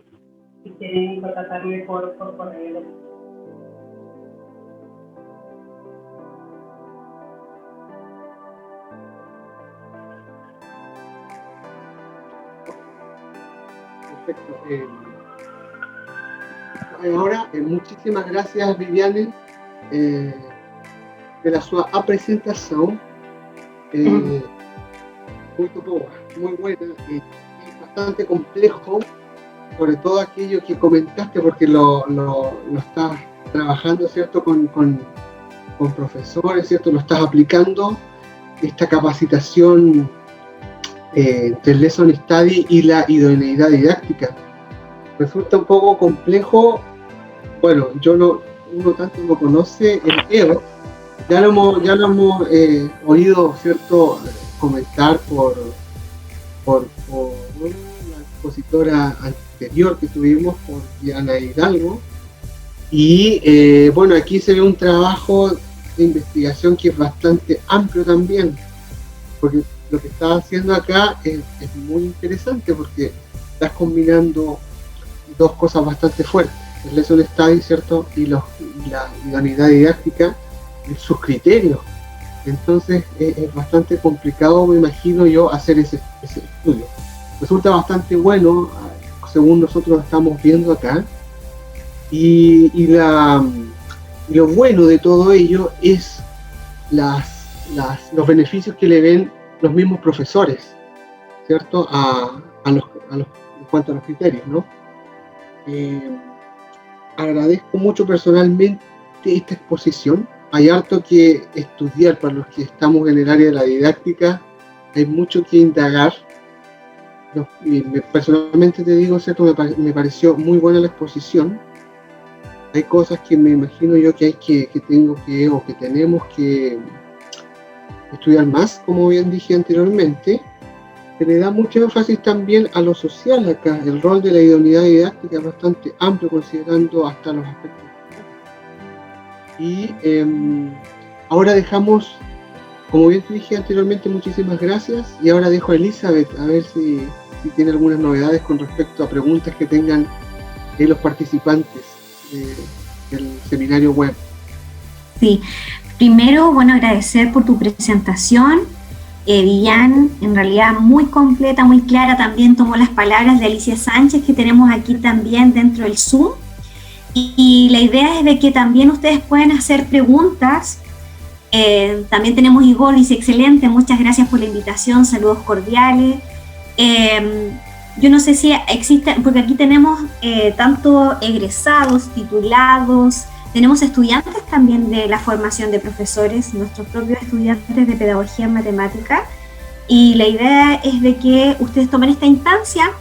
quieren contactarme por correo. Perfecto. Ahora, muchísimas gracias, Viviane, pela sua apresentação. Muito boa, muy buena, y bastante complejo, sobre todo aquello que comentaste, porque lo estás trabajando, ¿cierto?, con profesores, ¿cierto?, lo estás aplicando, esta capacitación entre el Lesson Study y la idoneidad didáctica. Resulta un poco complejo. Bueno, uno tanto lo conoce el EO, ya lo hemos oído, ¿cierto?, comentar por la expositora anterior que tuvimos, por Diana Hidalgo, y bueno, aquí se ve un trabajo de investigación que es bastante amplio también, porque lo que estás haciendo acá es muy interesante, porque estás combinando dos cosas bastante fuertes, el Lesson Study, ¿cierto?, y la idoneidad didáctica y sus criterios. Entonces es bastante complicado, me imagino yo, hacer ese estudio. Resulta bastante bueno, según nosotros estamos viendo acá, y lo bueno de todo ello es los beneficios que le ven los mismos profesores, ¿cierto?, en cuanto a los criterios, ¿no? Agradezco mucho personalmente esta exposición. Hay harto que estudiar para los que estamos en el área de la didáctica, hay mucho que indagar. Personalmente te digo, ¿cierto?, me pareció muy buena la exposición. Hay cosas que me imagino yo que tenemos que estudiar más, como bien dije anteriormente. Se le da mucho énfasis también a lo social acá. El rol de la idoneidad didáctica es bastante amplio, considerando hasta los aspectos. Y ahora dejamos, como bien te dije anteriormente, muchísimas gracias, y ahora dejo a Elizabeth a ver si tiene algunas novedades con respecto a preguntas que tengan los participantes del seminario web. Sí, primero, bueno, agradecer por tu presentación. Vivian, en realidad muy completa, muy clara. También tomó las palabras de Alicia Sánchez, que tenemos aquí también dentro del Zoom. Y la idea es de que también ustedes pueden hacer preguntas. También tenemos Igor, dice excelente, muchas gracias por la invitación, saludos cordiales. Yo no sé si existe, porque aquí tenemos tanto egresados, titulados, tenemos estudiantes también de la formación de profesores, nuestros propios estudiantes de pedagogía en matemática, y la idea es de que ustedes tomen esta instancia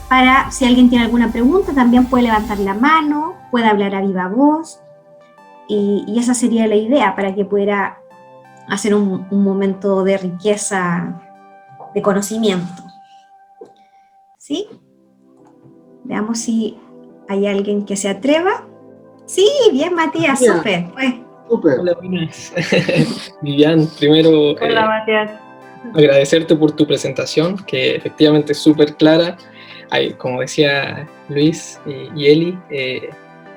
para, si alguien tiene alguna pregunta, también puede levantar la mano, puede hablar a viva voz, y esa sería la idea, para que pudiera hacer un momento de riqueza de conocimiento. ¿Sí? Veamos si hay alguien que se atreva. Sí, bien, Matías, súper. Hola, buenas. Vivian, primero Hola, Matías. Agradecerte por tu presentación, que efectivamente es súper clara. Como decía Luis y Eli,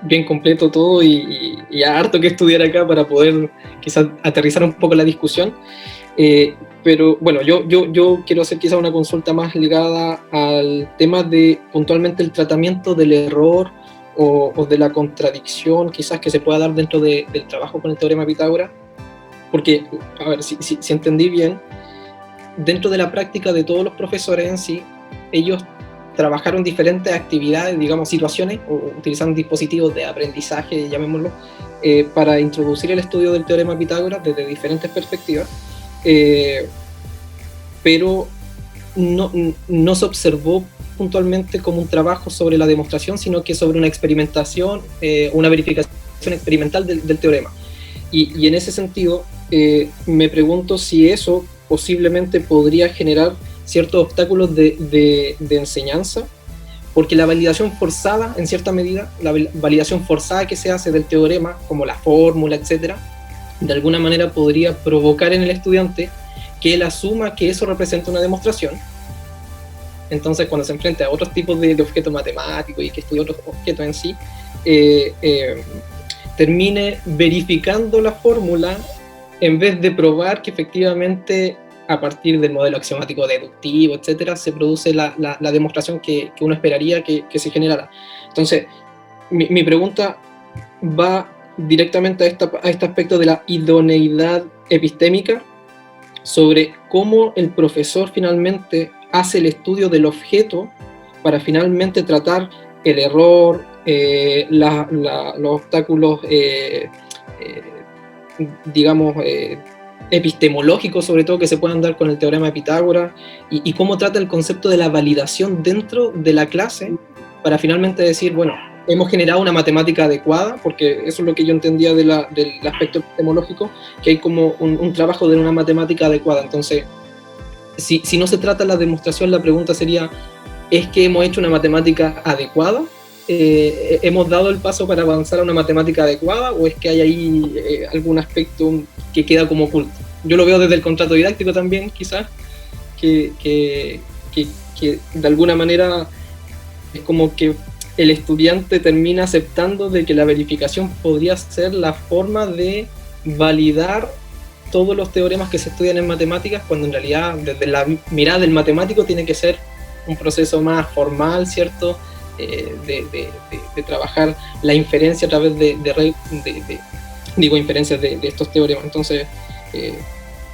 bien completo todo, y harto que estudiar acá para poder quizás aterrizar un poco la discusión. Pero bueno, yo quiero hacer quizás una consulta más ligada al tema de puntualmente el tratamiento del error o de la contradicción quizás que se pueda dar dentro del trabajo con el teorema de Pitágoras, porque, a ver, si entendí bien, dentro de la práctica de todos los profesores en sí, ellos trabajaron diferentes actividades, digamos, situaciones, o utilizaron dispositivos de aprendizaje, llamémoslo, para introducir el estudio del teorema de Pitágoras desde diferentes perspectivas, pero no se observó puntualmente como un trabajo sobre la demostración, sino que sobre una experimentación, una verificación experimental del teorema. Y en ese sentido, me pregunto si eso posiblemente podría generar ciertos obstáculos de enseñanza, porque la validación forzada, en cierta medida, la validación forzada que se hace del teorema, como la fórmula, etcétera, de alguna manera podría provocar en el estudiante que él asuma que eso representa una demostración. Entonces, cuando se enfrenta a otros tipos de objetos matemáticos y que estudia otros objetos en sí, termine verificando la fórmula en vez de probar que efectivamente a partir del modelo axiomático deductivo, etcétera, se produce la demostración que uno esperaría que se generara. Entonces, mi pregunta va directamente a este aspecto de la idoneidad epistémica, sobre cómo el profesor finalmente hace el estudio del objeto para finalmente tratar el error, los obstáculos, digamos, epistemológicos sobre todo que se puedan dar con el teorema de Pitágoras, y cómo trata el concepto de la validación dentro de la clase para finalmente decir, bueno, hemos generado una matemática adecuada, porque eso es lo que yo entendía del aspecto epistemológico, que hay como un trabajo de una matemática adecuada. Entonces, si no se trata de la demostración, la pregunta sería, ¿es que hemos hecho una matemática adecuada? ¿Hemos dado el paso para avanzar a una matemática adecuada, o es que hay ahí algún aspecto que queda como oculto? Yo lo veo desde el contrato didáctico también, quizás, que de alguna manera es como que el estudiante termina aceptando de que la verificación podría ser la forma de validar todos los teoremas que se estudian en matemáticas, cuando en realidad desde la mirada del matemático tiene que ser un proceso más formal, ¿cierto? De trabajar la inferencia a través inferencias de estos teoremas. Entonces,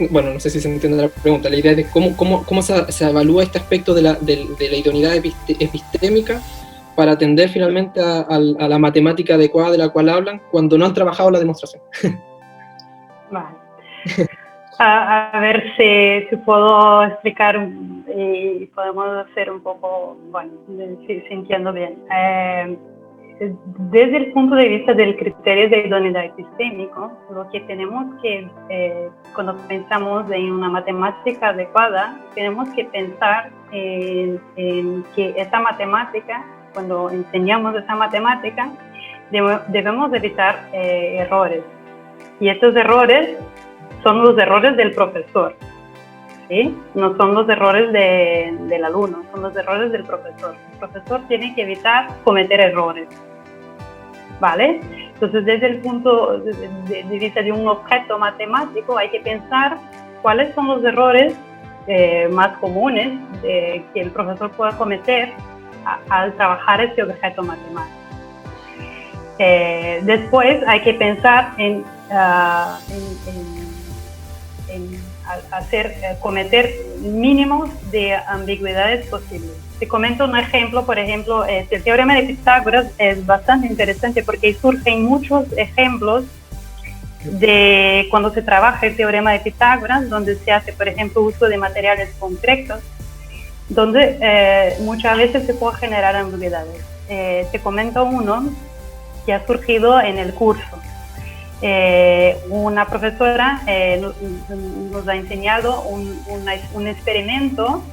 bueno, no sé si se entiende la pregunta. La idea es de cómo se evalúa este aspecto de la idoneidad epistémica para atender finalmente a la matemática adecuada de la cual hablan cuando no han trabajado la demostración. Vale. A ver si puedo explicar y podemos hacer un poco, bueno, si entiendo bien. Desde el punto de vista del criterio de idoneidad epistémico, lo que tenemos que, cuando pensamos en una matemática adecuada, tenemos que pensar en que esa matemática, cuando enseñamos esa matemática, debemos evitar errores. Y estos errores son los errores del profesor, ¿sí? No son los errores del alumno, son los errores del profesor. El profesor tiene que evitar cometer errores, ¿vale? Entonces, desde el punto de vista de un objeto matemático, hay que pensar cuáles son los errores más comunes que el profesor pueda cometer al trabajar ese objeto matemático. Después hay que pensar en cometer mínimos de ambigüedades posibles. Te comento un ejemplo, por ejemplo, el teorema de Pitágoras es bastante interesante porque surgen muchos ejemplos de cuando se trabaja el teorema de Pitágoras, donde se hace, por ejemplo, uso de materiales concretos, donde muchas veces se puede generar ambigüedades. Te comento uno que ha surgido en el curso. Una profesora nos ha enseñado un experimento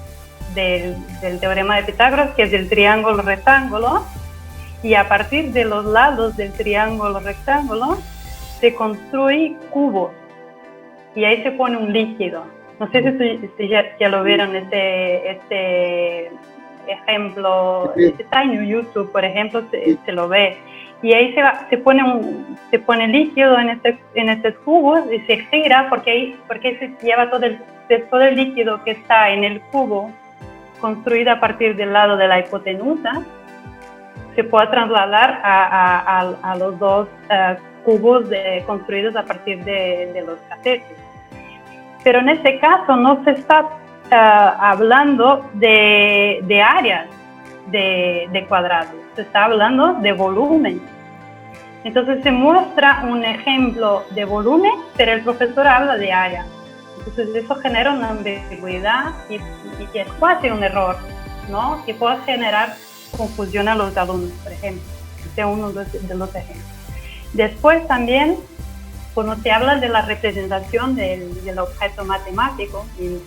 del teorema de Pitágoras, que es el triángulo rectángulo, y a partir de los lados del triángulo rectángulo se construye cubos y ahí se pone un líquido. No sé si ya lo vieron este ejemplo, está en YouTube, por ejemplo, se lo ve. Y ahí se pone líquido en estos cubos y se gira porque se lleva todo el líquido que está en el cubo construido a partir del lado de la hipotenusa, se puede trasladar a los dos cubos construidos a partir de los catetes. Pero en este caso no se está hablando de áreas de cuadrados, se está hablando de volumen. Entonces se muestra un ejemplo de volumen, pero el profesor habla de área. Entonces eso genera una ambigüedad y es casi un error, ¿no? Que puede generar confusión a los alumnos, por ejemplo. Este es uno de los ejemplos. Después también cuando se habla de la representación del objeto matemático, en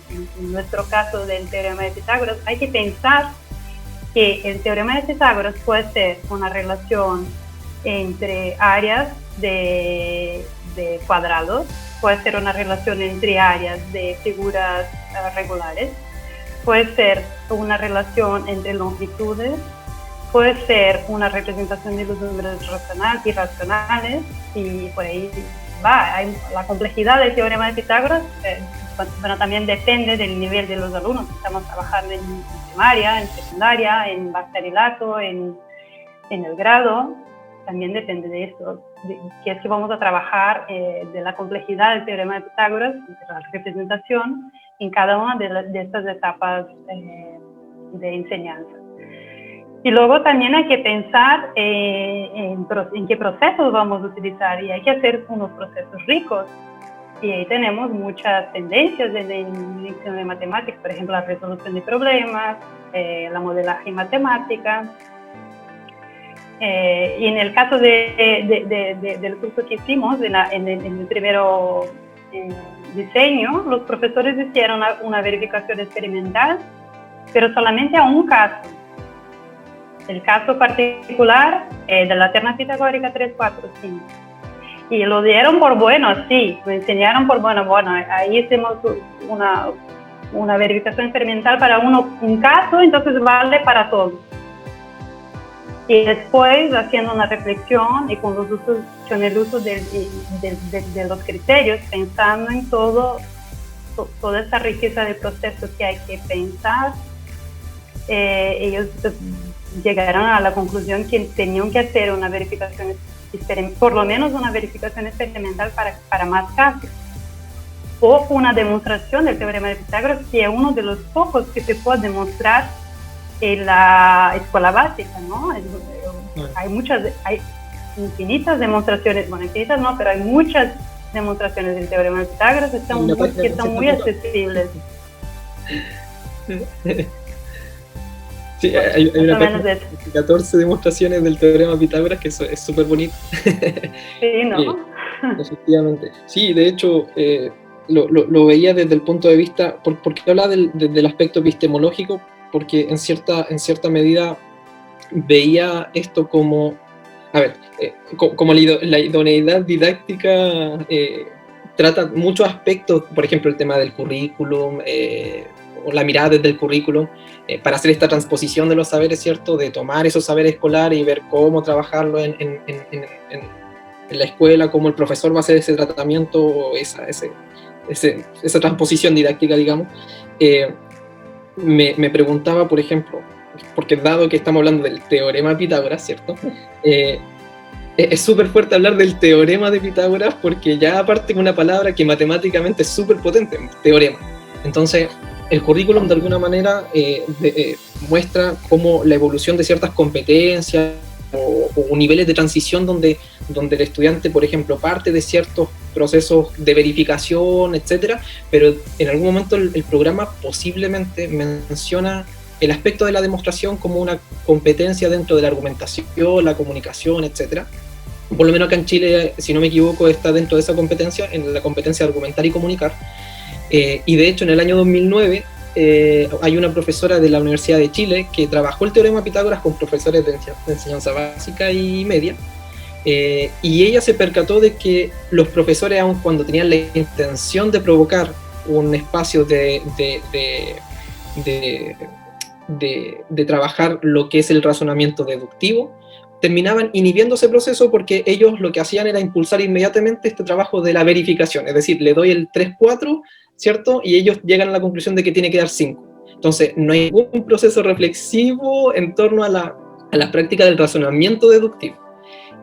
nuestro caso del teorema de Pitágoras, hay que pensar que el teorema de Pitágoras puede ser una relación entre áreas de cuadrados, puede ser una relación entre áreas de figuras regulares, puede ser una relación entre longitudes, puede ser una representación de los números irracionales, y por ahí va. La complejidad del teorema de Pitágoras bueno, también depende del nivel de los alumnos. Estamos trabajando en primaria, en secundaria, en bachillerato, en el grado. También depende de esto, que es que vamos a trabajar de la complejidad del teorema de Pitágoras, de la representación, en cada una de estas etapas de enseñanza. Y luego también hay que pensar en qué procesos vamos a utilizar, y hay que hacer unos procesos ricos. Y ahí tenemos muchas tendencias en el de matemáticas, por ejemplo, la resolución de problemas, la modelaje matemática. Y en el caso del curso que hicimos, en el primero diseño, los profesores hicieron una verificación experimental, pero solamente a un caso. El caso particular de la terna pitagórica 3, 4, 5. Y lo dieron por bueno, sí, lo enseñaron por bueno. Bueno, ahí hicimos una verificación experimental para un caso, entonces vale para todos. Y después, haciendo una reflexión y con el uso de los criterios, pensando en toda esa riqueza de procesos que hay que pensar, ellos llegaron a la conclusión que tenían que hacer una verificación, por lo menos una verificación experimental para más casos, o una demostración del teorema de Pitágoras, que es uno de los pocos que se puede demostrar en la escuela básica, ¿no? Hay infinitas demostraciones, bueno, infinitas no, pero hay muchas demostraciones del teorema de Pitágoras que son muy accesibles. Sí, hay una página de 14 demostraciones del teorema de Pitágoras, que es súper bonito. Sí, ¿no? Efectivamente. Sí, de hecho, lo veía desde el punto de vista, porque habla del aspecto epistemológico, porque en cierta medida veía esto como, como la idoneidad didáctica trata muchos aspectos, por ejemplo, el tema del currículum, o la mirada desde el currículum, para hacer esta transposición de los saberes, ¿cierto? De tomar esos saberes escolares y ver cómo trabajarlo en la escuela, cómo el profesor va a hacer ese tratamiento, esa transposición didáctica, digamos. Me preguntaba, por ejemplo, porque dado que estamos hablando del teorema de Pitágoras, ¿cierto? Es súper fuerte hablar del teorema de Pitágoras, porque ya aparte con una palabra que matemáticamente es súper potente, teorema. Entonces, el currículum de alguna manera muestra cómo la evolución de ciertas competencias o niveles de transición donde el estudiante, por ejemplo, parte de ciertos procesos de verificación, etcétera, pero en algún momento el programa posiblemente menciona el aspecto de la demostración como una competencia dentro de la argumentación, la comunicación, etcétera. Por lo menos acá en Chile, si no me equivoco, está dentro de esa competencia, en la competencia de argumentar y comunicar. Y de hecho, en el año 2009, hay una profesora de la Universidad de Chile que trabajó el teorema de Pitágoras con profesores de enseñanza básica y media, y ella se percató de que los profesores, aun cuando tenían la intención de provocar un espacio de trabajar lo que es el razonamiento deductivo, terminaban inhibiendo ese proceso, porque ellos lo que hacían era impulsar inmediatamente este trabajo de la verificación, es decir, le doy el 3-4, ¿cierto? Y ellos llegan a la conclusión de que tiene que dar 5. Entonces, no hay ningún proceso reflexivo en torno a la práctica del razonamiento deductivo.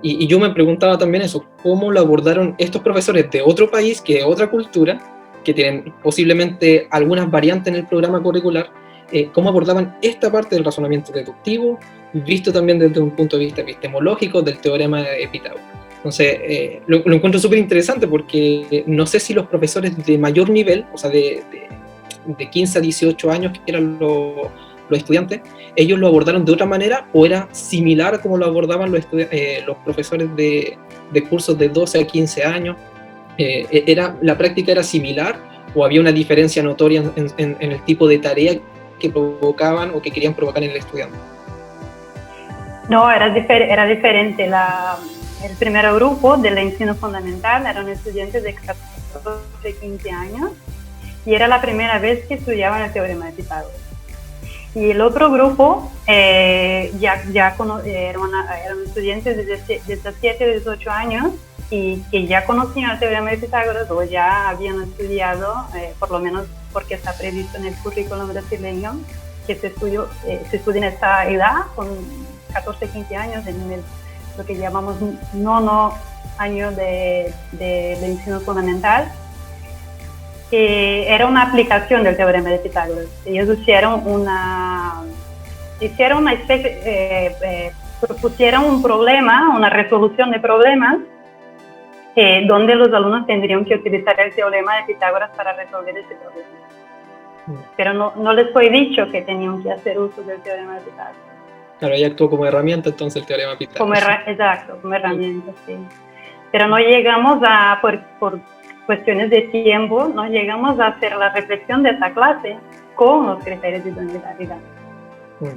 Y yo me preguntaba también eso, ¿cómo lo abordaron estos profesores de otro país, que de otra cultura, que tienen posiblemente algunas variantes en el programa curricular, cómo abordaban esta parte del razonamiento deductivo, visto también desde un punto de vista epistemológico del teorema de Pitágoras? Entonces, lo encuentro súper interesante, porque no sé si los profesores de mayor nivel, o sea, de 15 a 18 años, que eran los estudiantes, ellos lo abordaron de otra manera, o era similar a como lo abordaban los profesores de cursos de 12 a 15 años. ¿La práctica era similar o había una diferencia notoria en el tipo de tarea que provocaban o que querían provocar en el estudiante? No, era diferente. El primer grupo del ensino fundamental eran estudiantes de 14, 15 años y era la primera vez que estudiaban el teorema de Pitágoras. Y el otro grupo eran estudiantes de 17, 18 años y que ya conocían el teorema de Pitágoras o ya habían estudiado, por lo menos porque está previsto en el currículum brasileño, que se estudia en esta edad, con 14, 15 años, en lo que llamamos nono año de ensino fundamental, que era una aplicación del teorema de Pitágoras. Ellos propusieron un problema, una resolución de problemas, donde los alumnos tendrían que utilizar el teorema de Pitágoras para resolver ese problema. Pero no les fue dicho que tenían que hacer uso del teorema de Pitágoras. Claro, ella actuó como herramienta entonces el teorema de Pitágoras. Exacto, como herramienta, sí. Pero no llegamos por cuestiones de tiempo, no llegamos a hacer la reflexión de esta clase con los criterios de idoneidad.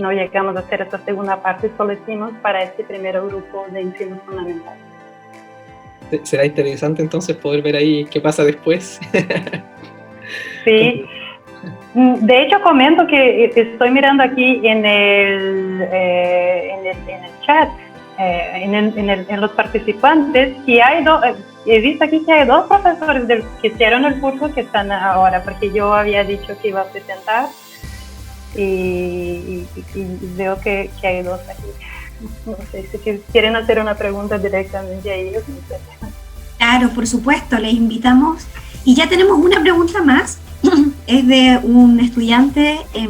No llegamos a hacer esta segunda parte, solo hicimos para este primer grupo de ensino fundamental. Será interesante entonces poder ver ahí qué pasa después. Sí. De hecho, comento que estoy mirando aquí en el chat, en los participantes, que he visto aquí que hay dos profesores que hicieron el curso que están ahora, porque yo había dicho que iba a presentar y veo que hay dos aquí. No sé si quieren hacer una pregunta directamente a ellos. No sé. Claro, por supuesto, les invitamos. Y ya tenemos una pregunta más. Es de un estudiante de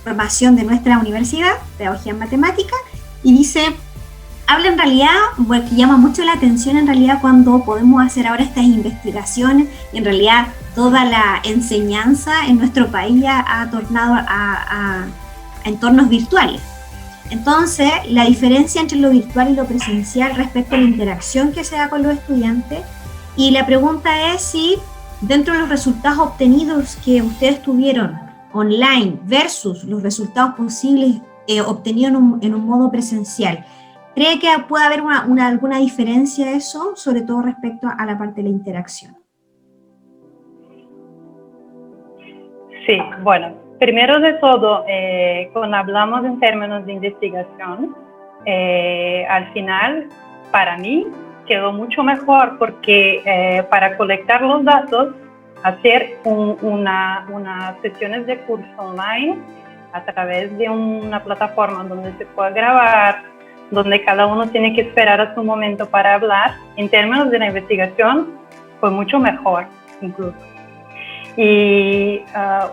formación de nuestra universidad, Pedagogía en Matemática, y dice, habla en realidad, porque llama mucho la atención en realidad cuando podemos hacer ahora estas investigaciones, y en realidad toda la enseñanza en nuestro país ha tornado a entornos virtuales. Entonces, la diferencia entre lo virtual y lo presencial respecto a la interacción que se da con los estudiantes, y la pregunta es si dentro de los resultados obtenidos que ustedes tuvieron online versus los resultados posibles obtenidos en un modo presencial, ¿cree que puede haber alguna diferencia eso, sobre todo respecto a la parte de la interacción? Sí, bueno, primero de todo, cuando hablamos en términos de investigación, al final, para mí, quedó mucho mejor porque para colectar los datos, hacer unas sesiones de curso online a través de una plataforma donde se puede grabar, donde cada uno tiene que esperar a su momento para hablar, en términos de la investigación, fue mucho mejor incluso. Y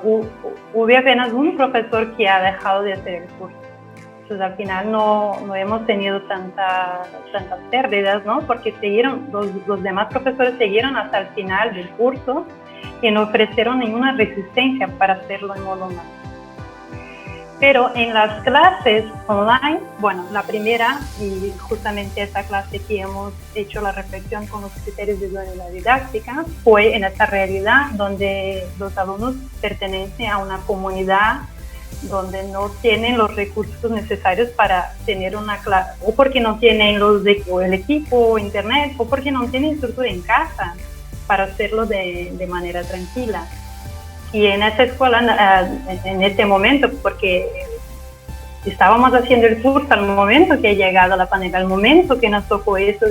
hubo apenas un profesor que ha dejado de hacer el curso. Entonces, al final no hemos tenido tantas pérdidas, ¿no? Porque los demás profesores siguieron hasta el final del curso y no ofrecieron ninguna resistencia para hacerlo en modo online. Pero en las clases online, bueno, la primera, y justamente esta clase que hemos hecho la reflexión con los criterios de idoneidad didáctica, fue en esta realidad donde los alumnos pertenecen a una comunidad donde no tienen los recursos necesarios para tener una clase, o porque no tienen el equipo, internet, o porque no tienen estructura en casa para hacerlo de manera tranquila. Y en esta escuela, en este momento, porque estábamos haciendo el curso al momento que ha llegado la pandemia, al momento que nos tocó eso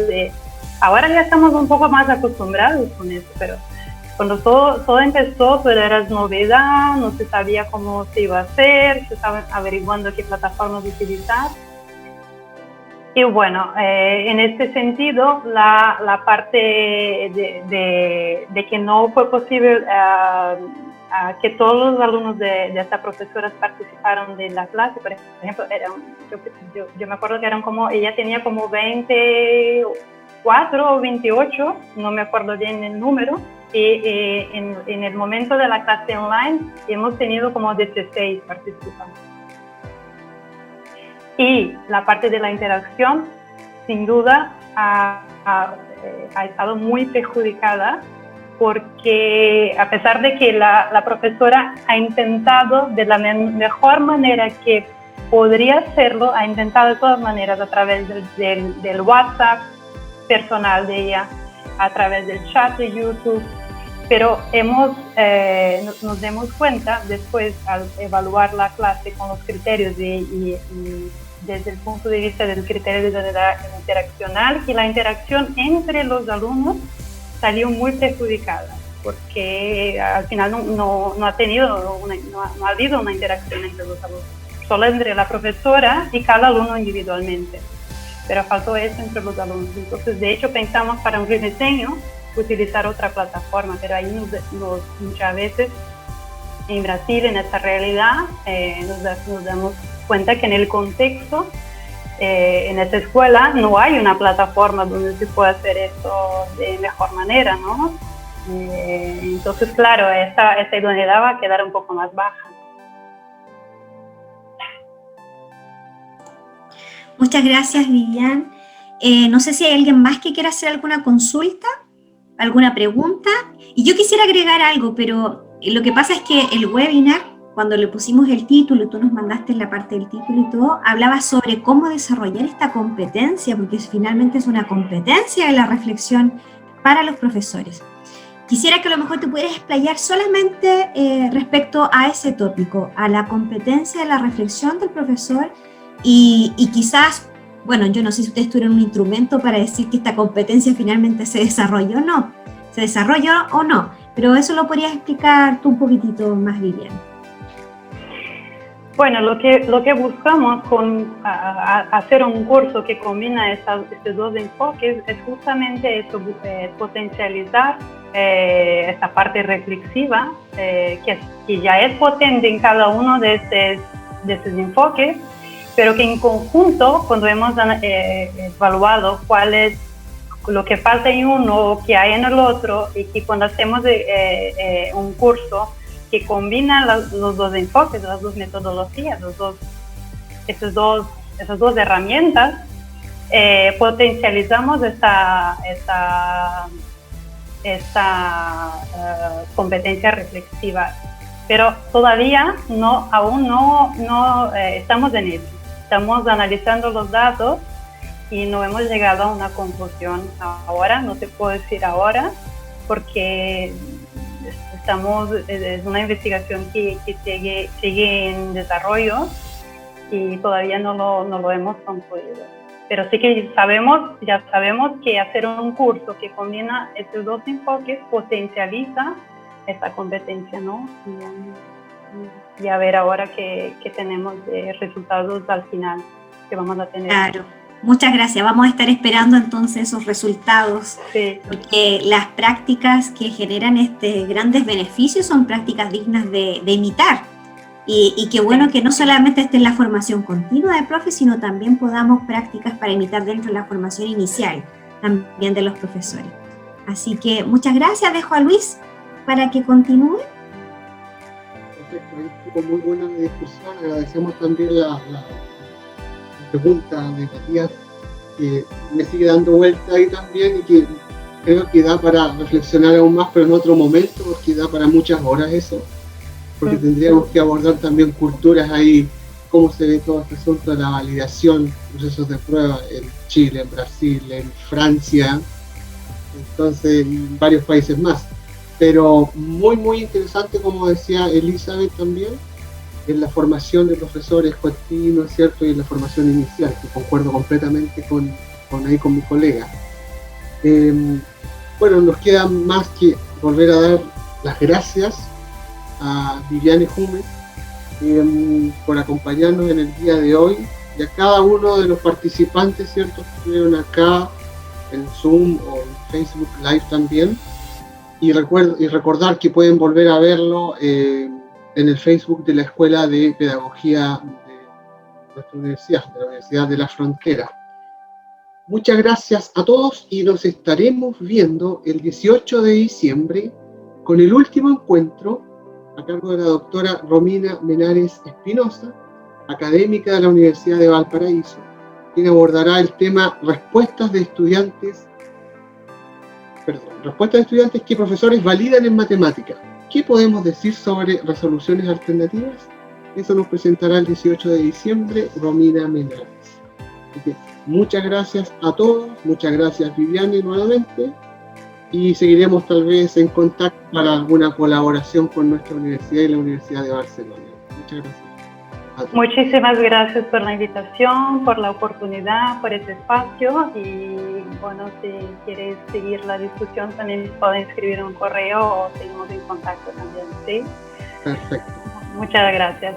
ahora ya estamos un poco más acostumbrados con eso, pero cuando todo empezó, todo era novedad, no se sabía cómo se iba a hacer, se estaba averiguando qué plataformas utilizar. Y bueno, en este sentido, la parte de que no fue posible que todos los alumnos de estas profesoras participaron de la clase, por ejemplo, yo me acuerdo que ella tenía como 24 o 28, no me acuerdo bien el número, y en el momento de la clase online hemos tenido como 16 participantes. Y la parte de la interacción, sin duda, ha estado muy perjudicada, porque a pesar de que la profesora ha intentado de la mejor manera que podría hacerlo, ha intentado de todas maneras a través del WhatsApp personal de ella, a través del chat de YouTube, pero nos dimos cuenta después al evaluar la clase con los criterios y desde el punto de vista del criterio de interaccional, que la interacción entre los alumnos salió muy perjudicada, porque al final no ha habido una interacción entre los alumnos, solo entre la profesora y cada alumno individualmente, pero faltó eso entre los alumnos. Entonces, de hecho, pensamos para un rediseño utilizar otra plataforma, pero ahí muchas veces en Brasil, en esta realidad, nos damos cuenta que en el contexto, en esa escuela, no hay una plataforma donde se pueda hacer esto de mejor manera, ¿no? Entonces, claro, esa idoneidad va a quedar un poco más baja. Muchas gracias, Vivian. No sé si hay alguien más que quiera hacer alguna consulta, alguna pregunta. Y yo quisiera agregar algo, pero lo que pasa es que el webinar, cuando le pusimos el título, tú nos mandaste la parte del título y todo, hablaba sobre cómo desarrollar esta competencia, porque finalmente es una competencia de la reflexión para los profesores. Quisiera que a lo mejor te pudieras explayar solamente respecto a ese tópico, a la competencia de la reflexión del profesor y quizás, bueno, yo no sé si ustedes tuvieron un instrumento para decir que esta competencia finalmente se desarrolló o no, pero eso lo podrías explicar tú un poquitito más, Vivian. Bueno, lo que buscamos con hacer un curso que combina estos dos enfoques es justamente eso, potencializar esta parte reflexiva que ya es potente en cada uno de estos enfoques, pero que en conjunto, cuando hemos evaluado cuál es lo que falta en uno o que hay en el otro, y que cuando hacemos un curso que combina los dos enfoques, las dos metodologías, esas dos herramientas, potencializamos esta competencia reflexiva. Pero todavía aún no estamos en ello. Estamos analizando los datos y no hemos llegado a una conclusión ahora, no te puedo decir ahora, porque es una investigación que sigue en desarrollo y todavía no lo hemos concluido. Pero sí que ya sabemos que hacer un curso que combina estos dos enfoques potencializa esta competencia, ¿no? Y a ver ahora qué tenemos de resultados al final que vamos a tener. Claro. Muchas gracias. Vamos a estar esperando entonces esos resultados, sí, porque las prácticas que generan grandes beneficios son prácticas dignas de imitar. Y qué bueno que no solamente esté en la formación continua de profes, sino también podamos prácticas para imitar dentro de la formación inicial también de los profesores. Así que muchas gracias. Dejo a Luis para que continúe. Perfecto, muy buena discusión. Agradecemos también la pregunta de Matías, que me sigue dando vuelta ahí también y que creo que da para reflexionar aún más, pero en otro momento, porque da para muchas horas eso, porque tendríamos que abordar también culturas ahí, cómo se ve todo este asunto de la validación, procesos de prueba en Chile, en Brasil, en Francia, entonces en varios países más. Pero muy muy interesante, como decía Elizabeth también, en la formación de profesores continuos, ¿cierto? Y en la formación inicial, que concuerdo completamente con mi colega. Bueno, nos queda más que volver a dar las gracias a Viviane Hume por acompañarnos en el día de hoy, y a cada uno de los participantes, ¿cierto? Que estuvieron acá en Zoom o en Facebook Live también, y recordar que pueden volver a verlo en el Facebook de la Escuela de Pedagogía de nuestra universidad, de la Universidad de la Frontera. Muchas gracias a todos y nos estaremos viendo el 18 de diciembre con el último encuentro a cargo de la doctora Romina Menares Espinosa, académica de la Universidad de Valparaíso, quien abordará el tema Respuestas de estudiantes respuesta de estudiantes que profesores validan en matemáticas. ¿Qué podemos decir sobre resoluciones alternativas? Eso nos presentará el 18 de diciembre Romina Menares. Muchas gracias a todos, muchas gracias Viviane nuevamente, y seguiremos tal vez en contacto para alguna colaboración con nuestra universidad y la Universidad de Barcelona. Muchas gracias a todos. Muchísimas gracias por la invitación, por la oportunidad, por este espacio, y bueno, si quieres seguir la discusión también pueden escribir un correo o seguimos en contacto también, ¿sí? Perfecto. Muchas gracias.